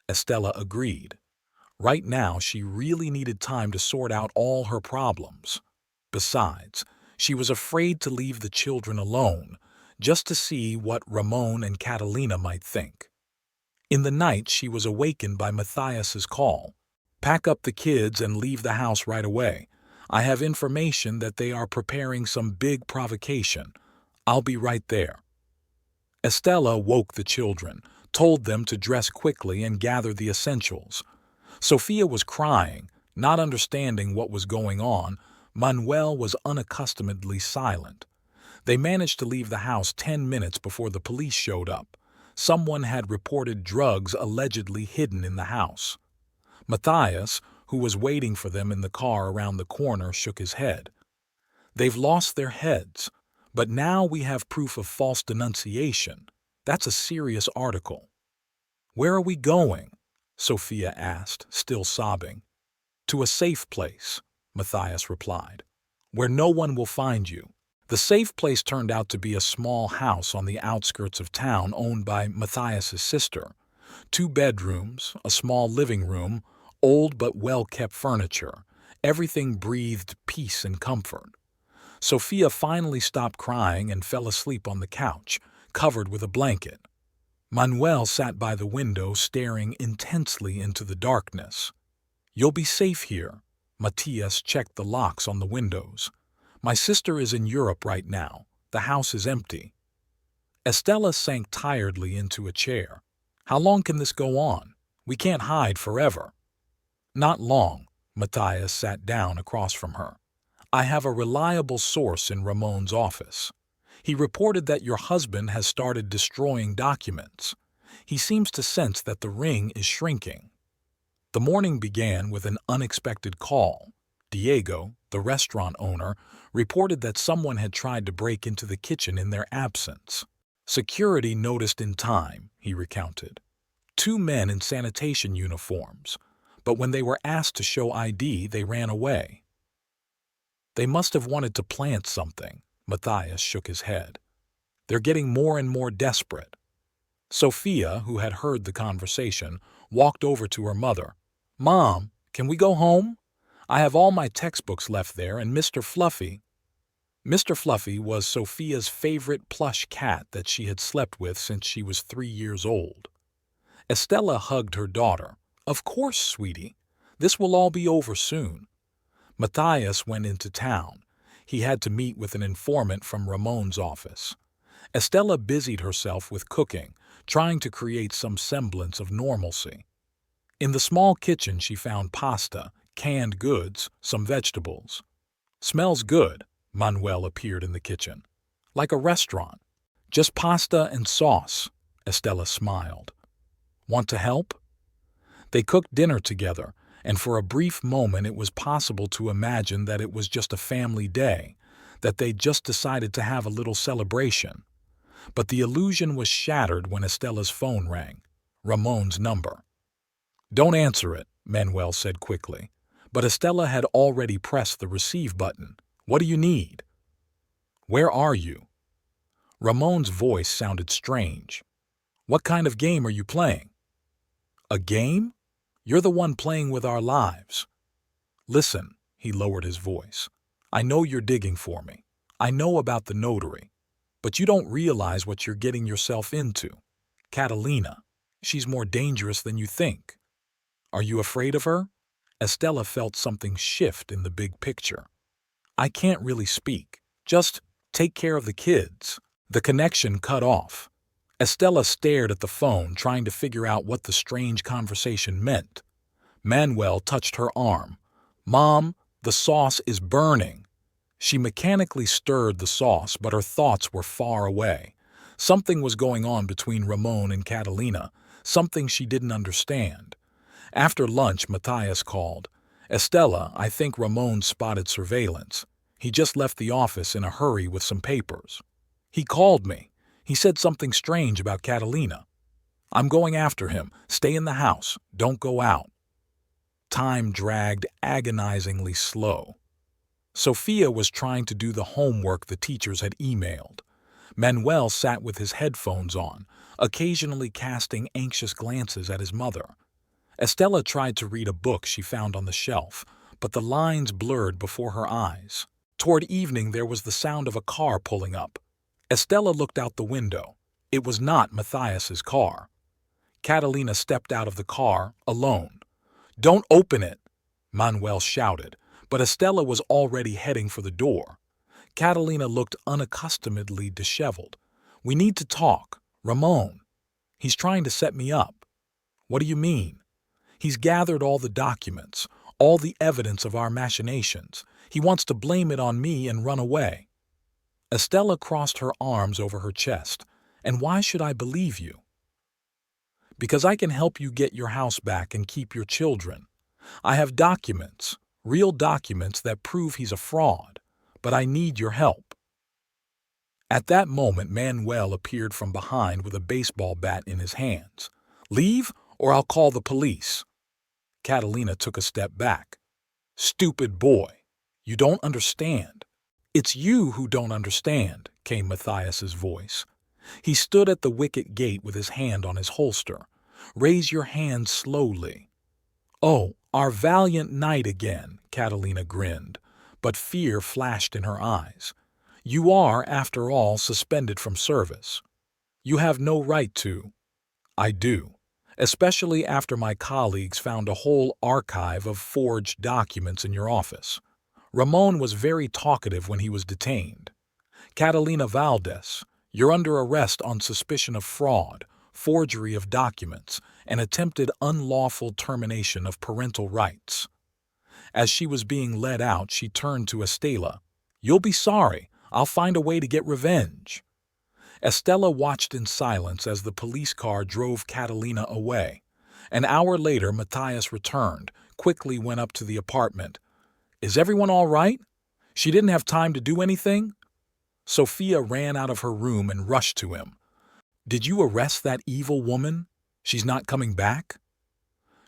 Estella agreed. Right now, she really needed time to sort out all her problems. Besides, she was afraid to leave the children alone, just to see what Ramon and Catalina might think. In the night, she was awakened by Matthias's call. Pack up the kids and leave the house right away. I have information that they are preparing some big provocation. I'll be right there. Estella woke the children, told them to dress quickly and gather the essentials. Sophia was crying, not understanding what was going on. Manuel was unaccustomedly silent. They managed to leave the house 10 minutes before the police showed up. Someone had reported drugs allegedly hidden in the house. Matthias, who was waiting for them in the car around the corner, shook his head. They've lost their heads, but now we have proof of false denunciation. That's a serious article. Where are we going? Sophia asked, still sobbing. To a safe place, Matthias replied, where no one will find you. The safe place turned out to be a small house on the outskirts of town owned by Matthias's sister. 2 bedrooms, a small living room, old but well-kept furniture. Everything breathed peace and comfort. Sophia finally stopped crying and fell asleep on the couch, covered with a blanket. Manuel sat by the window, staring intensely into the darkness. You'll be safe here. Matthias checked the locks on the windows. My sister is in Europe right now. The house is empty. Estella sank tiredly into a chair. How long can this go on? We can't hide forever. Not long. Matthias sat down across from her. I have a reliable source in Ramon's office. He reported that your husband has started destroying documents. He seems to sense that the ring is shrinking. The morning began with an unexpected call. Diego, the restaurant owner, reported that someone had tried to break into the kitchen in their absence. Security noticed in time, he recounted. 2 men in sanitation uniforms. but when they were asked to show ID, they ran away. They must have wanted to plant something. Matthias shook his head. They're getting more and more desperate. Sophia, who had heard the conversation, walked over to her mother. Mom, can we go home? I have all my textbooks left there and Mr. Fluffy. Mr. Fluffy was Sophia's favorite plush cat that she had slept with since she was 3 years old. Estella hugged her daughter. Of course, sweetie. This will all be over soon. Matthias went into town. He had to meet with an informant from Ramon's office. Estella busied herself with cooking, trying to create some semblance of normalcy. In the small kitchen she found pasta, canned goods, some vegetables. Smells good, Manuel appeared in the kitchen. Like a restaurant. Just pasta and sauce, Estella smiled. Want to help? They cooked dinner together, and for a brief moment it was possible to imagine that it was just a family day, that they'd just decided to have a little celebration. But the illusion was shattered when Estella's phone rang. Ramon's number. Don't answer it, Manuel said quickly. But Estella had already pressed the receive button. What do you need? Where are you? Ramon's voice sounded strange. What kind of game are you playing? A game? You're the one playing with our lives. Listen, he lowered his voice. I know you're digging for me. I know about the notary. But you don't realize what you're getting yourself into. Catalina, she's more dangerous than you think. Are you afraid of her? Estella felt something shift in the big picture. I can't really speak. Just take care of the kids. The connection cut off. Estella stared at the phone, trying to figure out what the strange conversation meant. Manuel touched her arm. Mom, the sauce is burning. She mechanically stirred the sauce, but her thoughts were far away. Something was going on between Ramon and Catalina, something she didn't understand. After lunch, Matthias called. Estella, I think Ramon spotted surveillance. He just left the office in a hurry with some papers. He called me. He said something strange about Catalina. I'm going after him. Stay in the house. Don't go out. Time dragged agonizingly slow. Sophia was trying to do the homework the teachers had emailed. Manuel sat with his headphones on, occasionally casting anxious glances at his mother. Estella tried to read a book she found on the shelf, but the lines blurred before her eyes. Toward evening there was the sound of a car pulling up. Estella looked out the window. It was not Matthias's car. Catalina stepped out of the car, alone. Don't open it, Manuel shouted, but Estella was already heading for the door. Catalina looked unaccustomedly disheveled. We need to talk. Ramon. He's trying to set me up. What do you mean? He's gathered all the documents, all the evidence of our machinations. He wants to blame it on me and run away. Estella crossed her arms over her chest. And why should I believe you? Because I can help you get your house back and keep your children. I have documents, real documents that prove he's a fraud, but I need your help. At that moment, Manuel appeared from behind with a baseball bat in his hands. Leave, or I'll call the police. Catalina took a step back. Stupid boy. You don't understand. It's you who don't understand, came Matthias's voice. He stood at the wicket gate with his hand on his holster. Raise your hand slowly. Oh, our valiant knight again, Catalina grinned, but fear flashed in her eyes. You are, after all, suspended from service. You have no right to. I do, especially after my colleagues found a whole archive of forged documents in your office. Ramon was very talkative when he was detained. Catalina Valdez, you're under arrest on suspicion of fraud, forgery of documents, and attempted unlawful termination of parental rights. As she was being led out, she turned to Estella. You'll be sorry. I'll find a way to get revenge. Estella watched in silence as the police car drove Catalina away. An hour later, Matthias returned, quickly went up to the apartment. Is everyone all right? She didn't have time to do anything? Sophia ran out of her room and rushed to him. Did you arrest that evil woman? She's not coming back?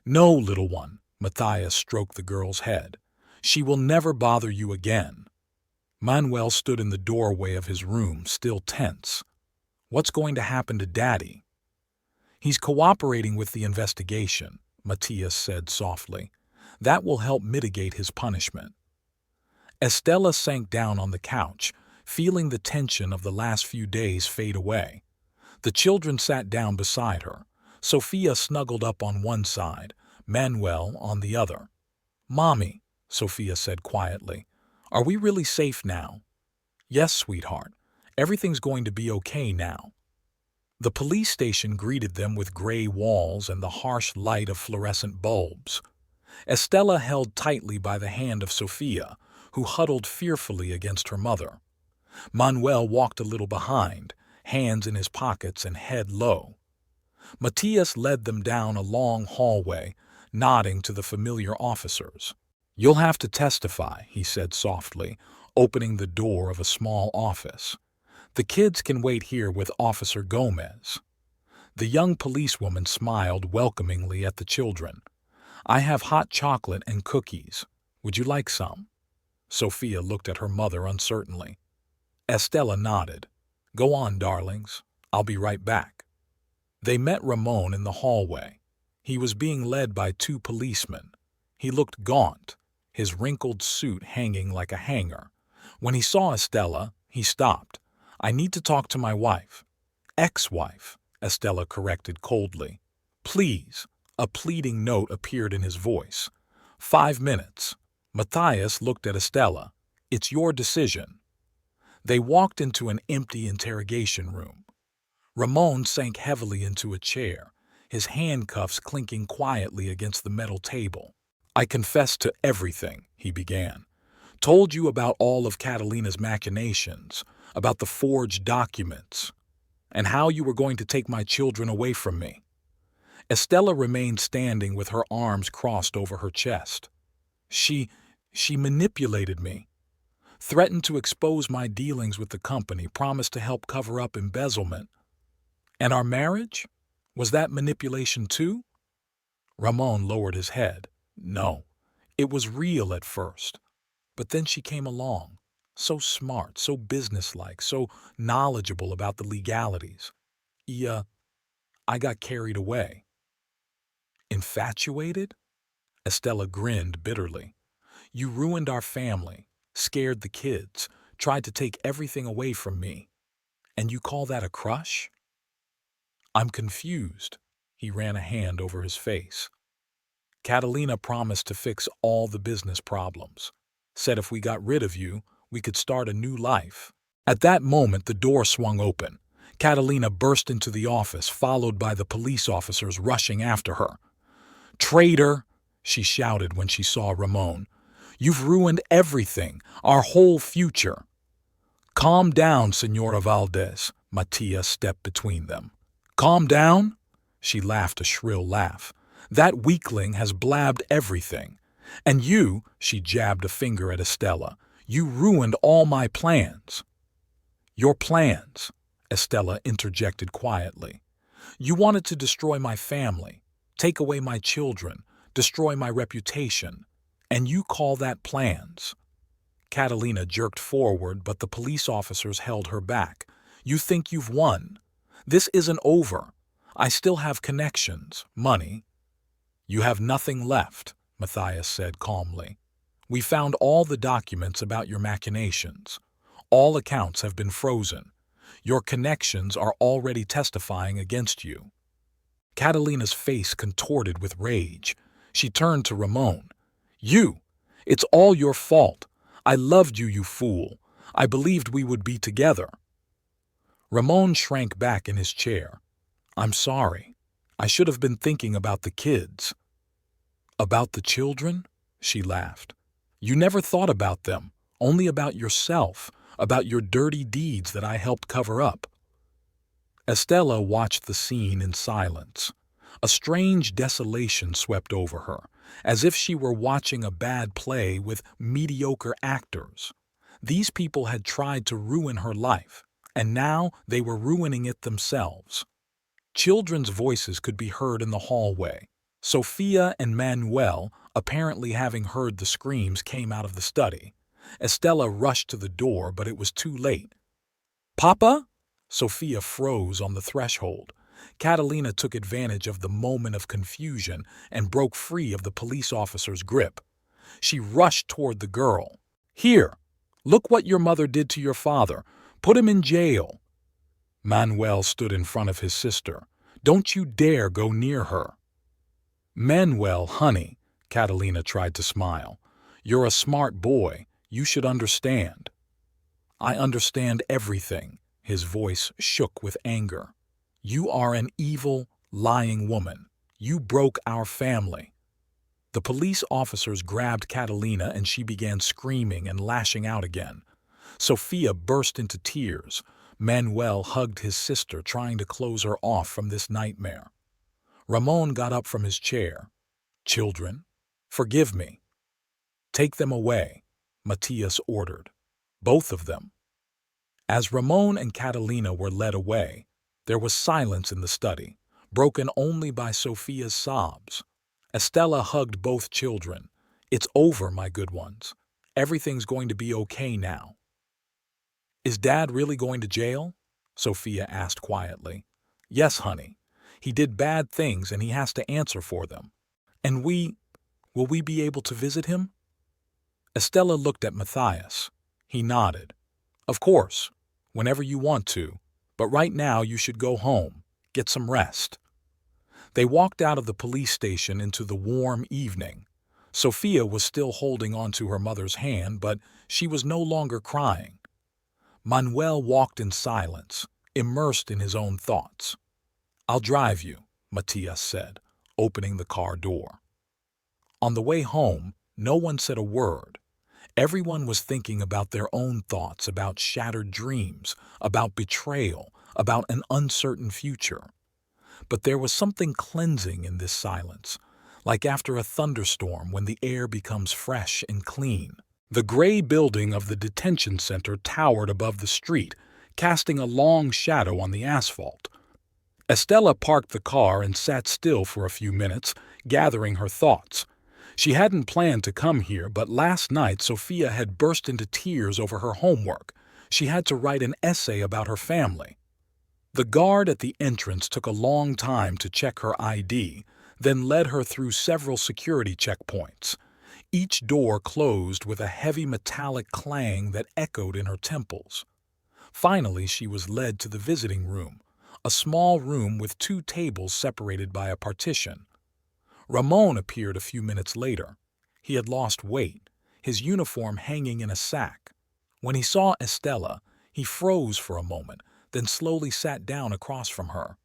No, little one, Matthias stroked the girl's head. She will never bother you again. Manuel stood in the doorway of his room, still tense. What's going to happen to Daddy? He's cooperating with the investigation, Matthias said softly. That will help mitigate his punishment. Estella sank down on the couch, feeling the tension of the last few days fade away. The children sat down beside her. Sophia snuggled up on one side, Manuel on the other. "Mommy," Sophia said quietly, "are we really safe now?" "Yes, sweetheart. Everything's going to be okay now." The police station greeted them with gray walls and the harsh light of fluorescent bulbs. Estella held tightly by the hand of Sophia, who huddled fearfully against her mother. Manuel walked a little behind, hands in his pockets and head low. Matthias led them down a long hallway, nodding to the familiar officers. "You'll have to testify," he said softly, opening the door of a small office. "The kids can wait here with Officer Gomez." The young policewoman smiled welcomingly at the children. "I have hot chocolate and cookies. Would you like some?" Sophia looked at her mother uncertainly. Estella nodded. "Go on, darlings. I'll be right back." They met Ramon in the hallway. He was being led by two policemen. He looked gaunt, his wrinkled suit hanging like a hanger. When he saw Estella, he stopped. "I need to talk to my wife." "Ex-wife," Estella corrected coldly. "Please." A pleading note appeared in his voice. 5 minutes. Matthias looked at Estella. "It's your decision." They walked into an empty interrogation room. Ramon sank heavily into a chair, his handcuffs clinking quietly against the metal table. "I confessed to everything," he began. "Told you about all of Catalina's machinations, about the forged documents, and how you were going to take my children away from me." Estella remained standing with her arms crossed over her chest. She manipulated me, threatened to expose my dealings with the company, promised to help cover up embezzlement. And our marriage? Was that manipulation too? Ramon lowered his head. "No, it was real at first. But then she came along, so smart, so businesslike, so knowledgeable about the legalities. I got carried away." "Infatuated?" Estella grinned bitterly. "You ruined our family, scared the kids, tried to take everything away from me. And you call that a crush?" "I'm confused." He ran a hand over his face. "Catalina promised to fix all the business problems. Said if we got rid of you, we could start a new life." At that moment, the door swung open. Catalina burst into the office, followed by the police officers rushing after her. "Traitor!" she shouted when she saw Ramon. "You've ruined everything, our whole future." "Calm down, Senora Valdez," Matthias stepped between them. "Calm down?" She laughed a shrill laugh. "That weakling has blabbed everything. And you," she jabbed a finger at Estella, "you ruined all my plans." "Your plans," Estella interjected quietly. "You wanted to destroy my family, take away my children, destroy my reputation. And you call that plans?" Catalina jerked forward, but the police officers held her back. "You think you've won? This isn't over. I still have connections, money." "You have nothing left," Matthias said calmly. "We found all the documents about your machinations. All accounts have been frozen. Your connections are already testifying against you." Catalina's face contorted with rage. She turned to Ramon. "You! It's all your fault. I loved you, you fool. I believed we would be together." Ramon shrank back in his chair. "I'm sorry. I should have been thinking about the kids." "About the children?" she laughed. "You never thought about them, only about yourself, about your dirty deeds that I helped cover up." Estella watched the scene in silence. A strange desolation swept over her, as if she were watching a bad play with mediocre actors. These people had tried to ruin her life, and now they were ruining it themselves. Children's voices could be heard in the hallway. Sophia and Manuel, apparently having heard the screams, came out of the study. Estella rushed to the door, but it was too late. "Papa?" Sophia froze on the threshold. Catalina took advantage of the moment of confusion and broke free of the police officer's grip. She rushed toward the girl. "Here, look what your mother did to your father. Put him in jail." Manuel stood in front of his sister. "Don't you dare go near her." "Manuel, honey," Catalina tried to smile. "You're a smart boy. You should understand." "I understand everything." His voice shook with anger. "You are an evil, lying woman. You broke our family." The police officers grabbed Catalina and she began screaming and lashing out again. Sophia burst into tears. Manuel hugged his sister, trying to close her off from this nightmare. Ramon got up from his chair. "Children, forgive me." "Take them away," Matias ordered. "Both of them." As Ramon and Catalina were led away, there was silence in the study, broken only by Sophia's sobs. Estella hugged both children. "It's over, my good ones. Everything's going to be okay now." "Is Dad really going to jail?" Sophia asked quietly. "Yes, honey. He did bad things and he has to answer for them." "And will we be able to visit him?" Estella looked at Matthias. He nodded. "Of course, whenever you want to, but right now you should go home, get some rest." They walked out of the police station into the warm evening. Sophia was still holding onto her mother's hand, but she was no longer crying. Manuel walked in silence, immersed in his own thoughts. "I'll drive you," Matias said, opening the car door. On the way home, no one said a word. Everyone was thinking about their own thoughts, about shattered dreams, about betrayal, about an uncertain future. But there was something cleansing in this silence, like after a thunderstorm when the air becomes fresh and clean. The gray building of the detention center towered above the street, casting a long shadow on the asphalt. Estella parked the car and sat still for a few minutes, gathering her thoughts. She hadn't planned to come here, but last night Sophia had burst into tears over her homework. She had to write an essay about her family. The guard at the entrance took a long time to check her ID, then led her through several security checkpoints. Each door closed with a heavy metallic clang that echoed in her temples. Finally, she was led to the visiting room, a small room with 2 tables separated by a partition. Ramon appeared a few minutes later. He had lost weight, his uniform hanging in a sack. When he saw Estella, he froze for a moment, then slowly sat down across from her.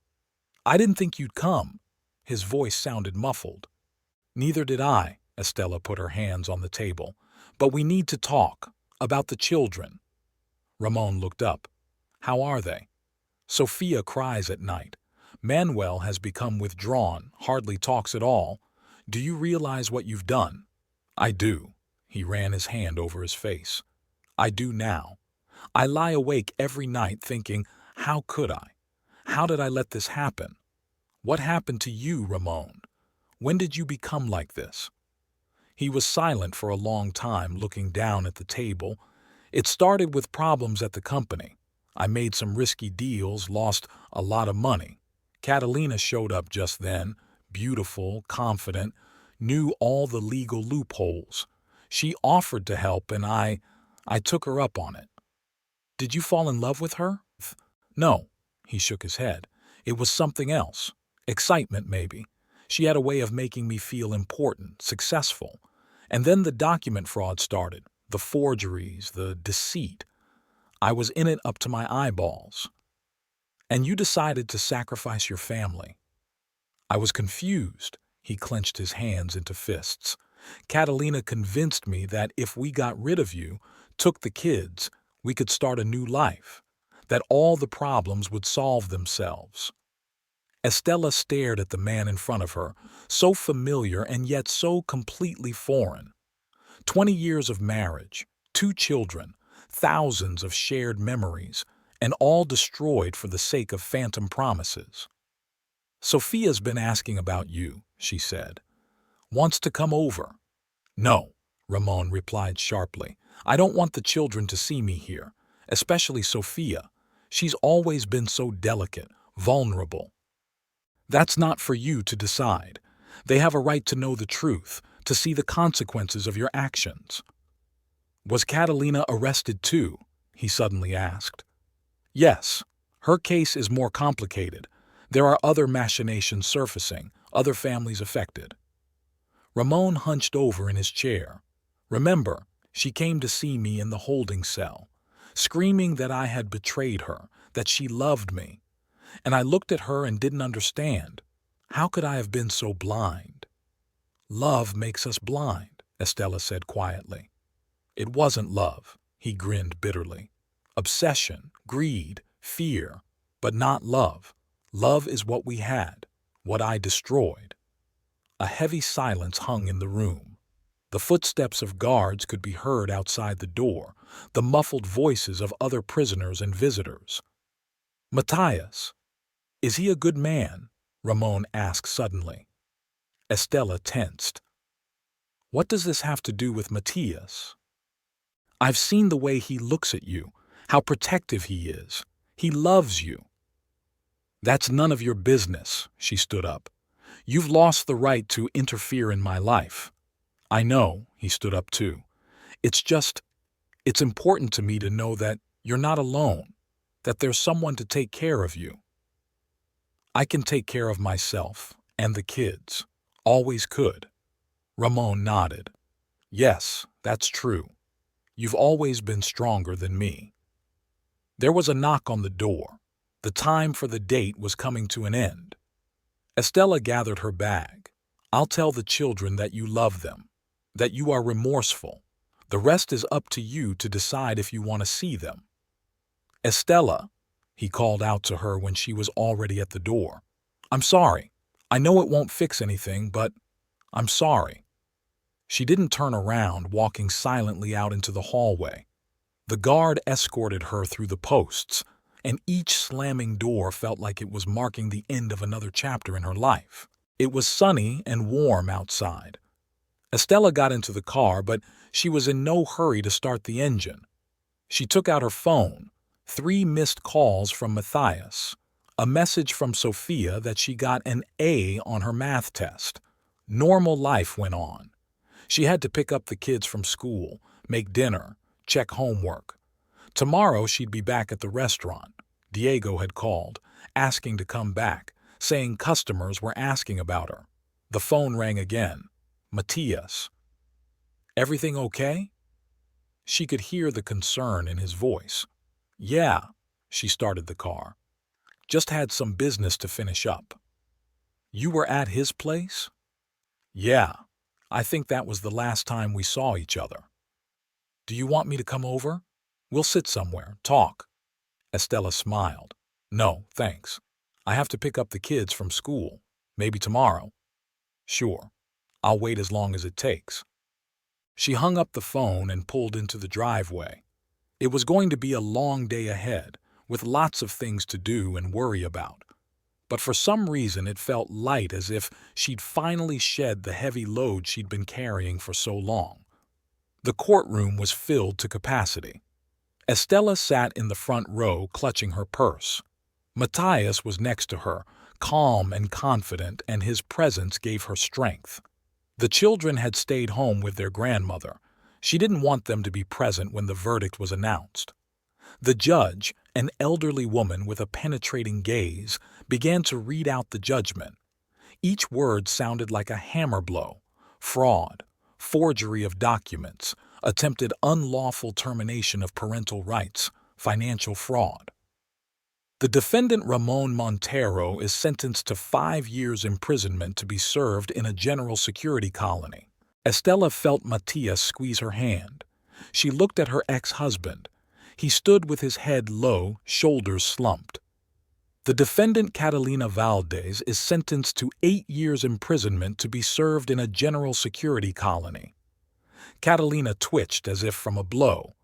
"I didn't think you'd come." His voice sounded muffled. "Neither did I," Estella put her hands on the table. "But we need to talk about the children." Ramon looked up. "How are they?" "Sophia cries at night. Manuel has become withdrawn, hardly talks at all. Do you realize what you've done?" "I do." He ran his hand over his face. "I do now. I lie awake every night thinking, how could I? How did I let this happen? What happened to you, Ramon? When did you become like this?" He was silent for a long time, looking down at the table. "It started with problems at the company. I made some risky deals, lost a lot of money. Catalina showed up just then, beautiful, confident, knew all the legal loopholes. She offered to help and I took her up on it." "Did you fall in love with her?" "No," he shook his head. "It was something else. Excitement, maybe. She had a way of making me feel important, successful. And then the document fraud started, the forgeries, the deceit. I was in it up to my eyeballs. And you decided to sacrifice your family." I was confused. He clenched his hands into fists. "Catalina convinced me that if we got rid of you, took the kids, we could start a new life, that all the problems would solve themselves." Estella stared at the man in front of her, so familiar and yet so completely foreign. 20 years of marriage, 2 children, thousands of shared memories, and all destroyed for the sake of phantom promises. "Sophia's been asking about you," she said. Wants to come over. No, Ramon replied sharply. I don't want the children to see me here, especially Sophia. She's always been so delicate, vulnerable. That's not for you to decide. They have a right to know the truth, to see the consequences of your actions. Was Catalina arrested too? He suddenly asked. Yes. Her case is more complicated. There are other machinations surfacing, other families affected. Ramon hunched over in his chair. Remember, she came to see me in the holding cell, screaming that I had betrayed her, that she loved me. And I looked at her and didn't understand. How could I have been so blind? Love makes us blind, Estella said quietly. It wasn't love, he grinned bitterly. Obsession, greed, fear, but not love. Love is what we had, what I destroyed. A heavy silence hung in the room. The footsteps of guards could be heard outside the door, the muffled voices of other prisoners and visitors. Matthias, is he a good man? Ramon asked suddenly. Estella tensed. What does this have to do with Matthias? I've seen the way he looks at you, how protective he is. He loves you. That's none of your business, she stood up. You've lost the right to interfere in my life. I know, he stood up too. It's important to me to know that you're not alone, that there's someone to take care of you. I can take care of myself and the kids. Always could. Ramon nodded. Yes, that's true. You've always been stronger than me. There was a knock on the door. The time for the date was coming to an end. Estella gathered her bag. I'll tell the children that you love them, that you are remorseful. The rest is up to you to decide if you want to see them. Estella, he called out to her when she was already at the door. I'm sorry. I know it won't fix anything, but I'm sorry. She didn't turn around, walking silently out into the hallway. The guard escorted her through the posts, and each slamming door felt like it was marking the end of another chapter in her life. It was sunny and warm outside. Estella got into the car, but she was in no hurry to start the engine. She took out her phone. 3 missed calls from Matthias. A message from Sophia that she got an A on her math test. Normal life went on. She had to pick up the kids from school, make dinner, check homework. Tomorrow she'd be back at the restaurant. Diego had called, asking to come back, saying customers were asking about her. The phone rang again. Matthias. Everything okay? She could hear the concern in his voice. Yeah, she started the car. Just had some business to finish up. You were at his place? Yeah, I think that was the last time we saw each other. Do you want me to come over? We'll sit somewhere, talk. Estella smiled. No, thanks. I have to pick up the kids from school. Maybe tomorrow. Sure. I'll wait as long as it takes. She hung up the phone and pulled into the driveway. It was going to be a long day ahead, with lots of things to do and worry about. But for some reason it felt light, as if she'd finally shed the heavy load she'd been carrying for so long. The courtroom was filled to capacity. Estella sat in the front row, clutching her purse. Matthias was next to her, calm and confident, and his presence gave her strength. The children had stayed home with their grandmother. She didn't want them to be present when the verdict was announced. The judge, an elderly woman with a penetrating gaze, began to read out the judgment. Each word sounded like a hammer blow. Fraud, forgery of documents, attempted unlawful termination of parental rights, financial fraud. The defendant Ramon Montero is sentenced to 5 years imprisonment to be served in a general security colony. Estella felt Matthias squeeze her hand. She looked at her ex-husband. He stood with his head low, shoulders slumped. The defendant Catalina Valdez is sentenced to 8 years imprisonment to be served in a general security colony. Catalina twitched as if from a blow.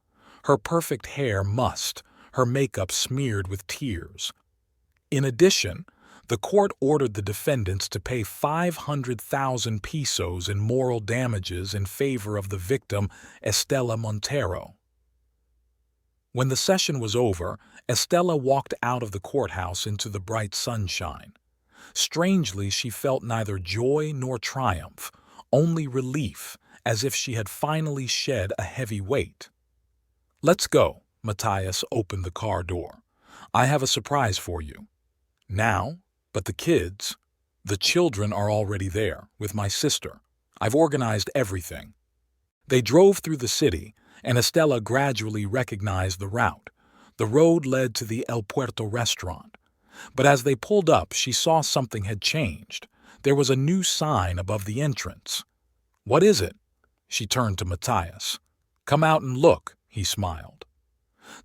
Her perfect hair mussed, her makeup smeared with tears. In addition, The court ordered the defendants to pay 500,000 pesos in moral damages in favor of the victim, Estela Montero. When the session was over, Estela walked out of the courthouse into the bright sunshine. Strangely, she felt neither joy nor triumph, only relief, as if she had finally shed a heavy weight. "Let's go." Matthias opened the car door. "I have a surprise for you." "Now? But the kids?" "The children are already there, with my sister. I've organized everything." They drove through the city, and Estela gradually recognized the route. The road led to the El Puerto restaurant. But as they pulled up, she saw something had changed. There was a new sign above the entrance. "What is it?" She turned to Matthias. "Come out and look," he smiled.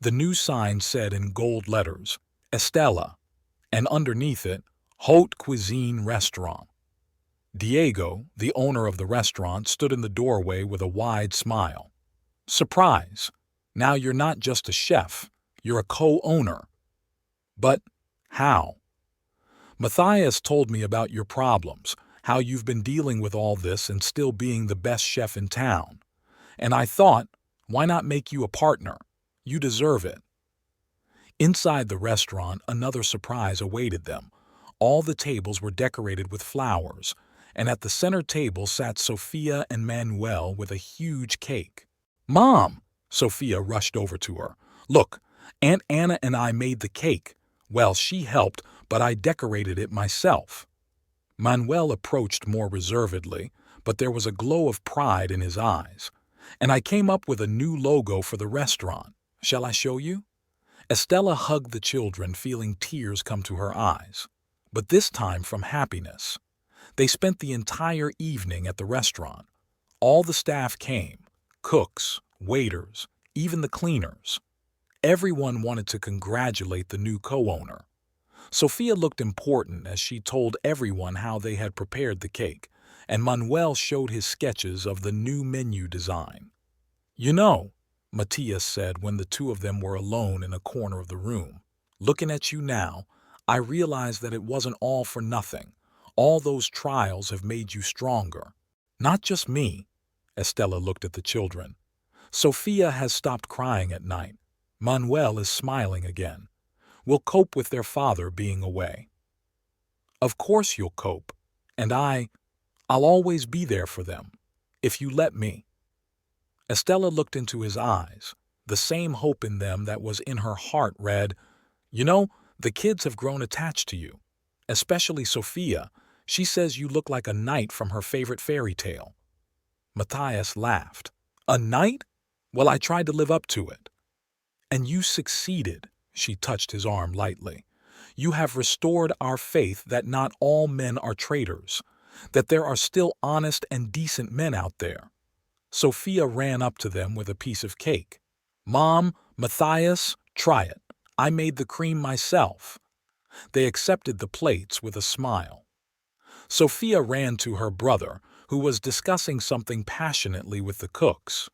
The new sign said in gold letters, Estela, and underneath it, Haute Cuisine Restaurant. Diego, the owner of the restaurant, stood in the doorway with a wide smile. "Surprise! Now you're not just a chef, you're a co-owner." "But how?" "Matthias told me about your problems, how you've been dealing with all this and still being the best chef in town. And I thought, why not make you a partner? You deserve it." Inside the restaurant, another surprise awaited them. All the tables were decorated with flowers, and at the center table sat Sophia and Manuel with a huge cake. "Mom!" Sophia rushed over to her. "Look, Aunt Anna and I made the cake. Well, she helped, but I decorated it myself." Manuel approached more reservedly, but there was a glow of pride in his eyes. "And I came up with a new logo for the restaurant. Shall I show you?" Estela hugged the children, feeling tears come to her eyes, but this time from happiness. They spent the entire evening at the restaurant. All the staff came, cooks, waiters, even the cleaners. Everyone wanted to congratulate the new co-owner. Sophia looked important as she told everyone how they had prepared the cake, and Manuel showed his sketches of the new menu design. "You know," Matthias said when the two of them were alone in a corner of the room, "looking at you now, I realize that it wasn't all for nothing. All those trials have made you stronger. Not just me." Estela looked at the children. "Sophia has stopped crying at night. Manuel is smiling again. We'll cope with their father being away." "Of course you'll cope. And I'll always be there for them, if you let me." Estela looked into his eyes. The same hope in them that was in her heart read, "You know, the kids have grown attached to you. Especially Sophia. She says you look like a knight from her favorite fairy tale." Matthias laughed. "A knight? Well, I tried to live up to it." "And you succeeded," she touched his arm lightly. "You have restored our faith that not all men are traitors, that there are still honest and decent men out there." Sophia ran up to them with a piece of cake. "Mom, Matthias, try it. I made the cream myself." They accepted the plates with a smile. Sophia ran to her brother, who was discussing something passionately with the cooks.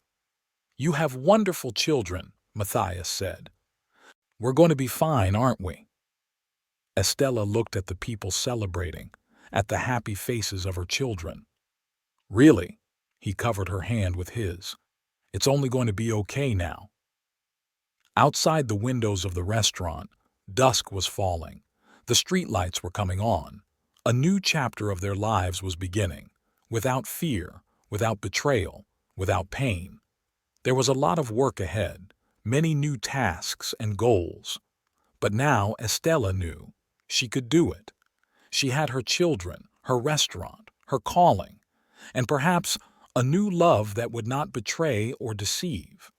"You have wonderful children," Matthias said. "We're going to be fine, aren't we?" Estela looked at the people celebrating, at the happy faces of her children. "Really?" He covered her hand with his. "It's only going to be okay now." Outside the windows of the restaurant, dusk was falling. The streetlights were coming on. A new chapter of their lives was beginning, without fear, without betrayal, without pain. There was a lot of work ahead, many new tasks and goals. But now Estela knew she could do it. She had her children, her restaurant, her calling, and perhaps a new love that would not betray or deceive.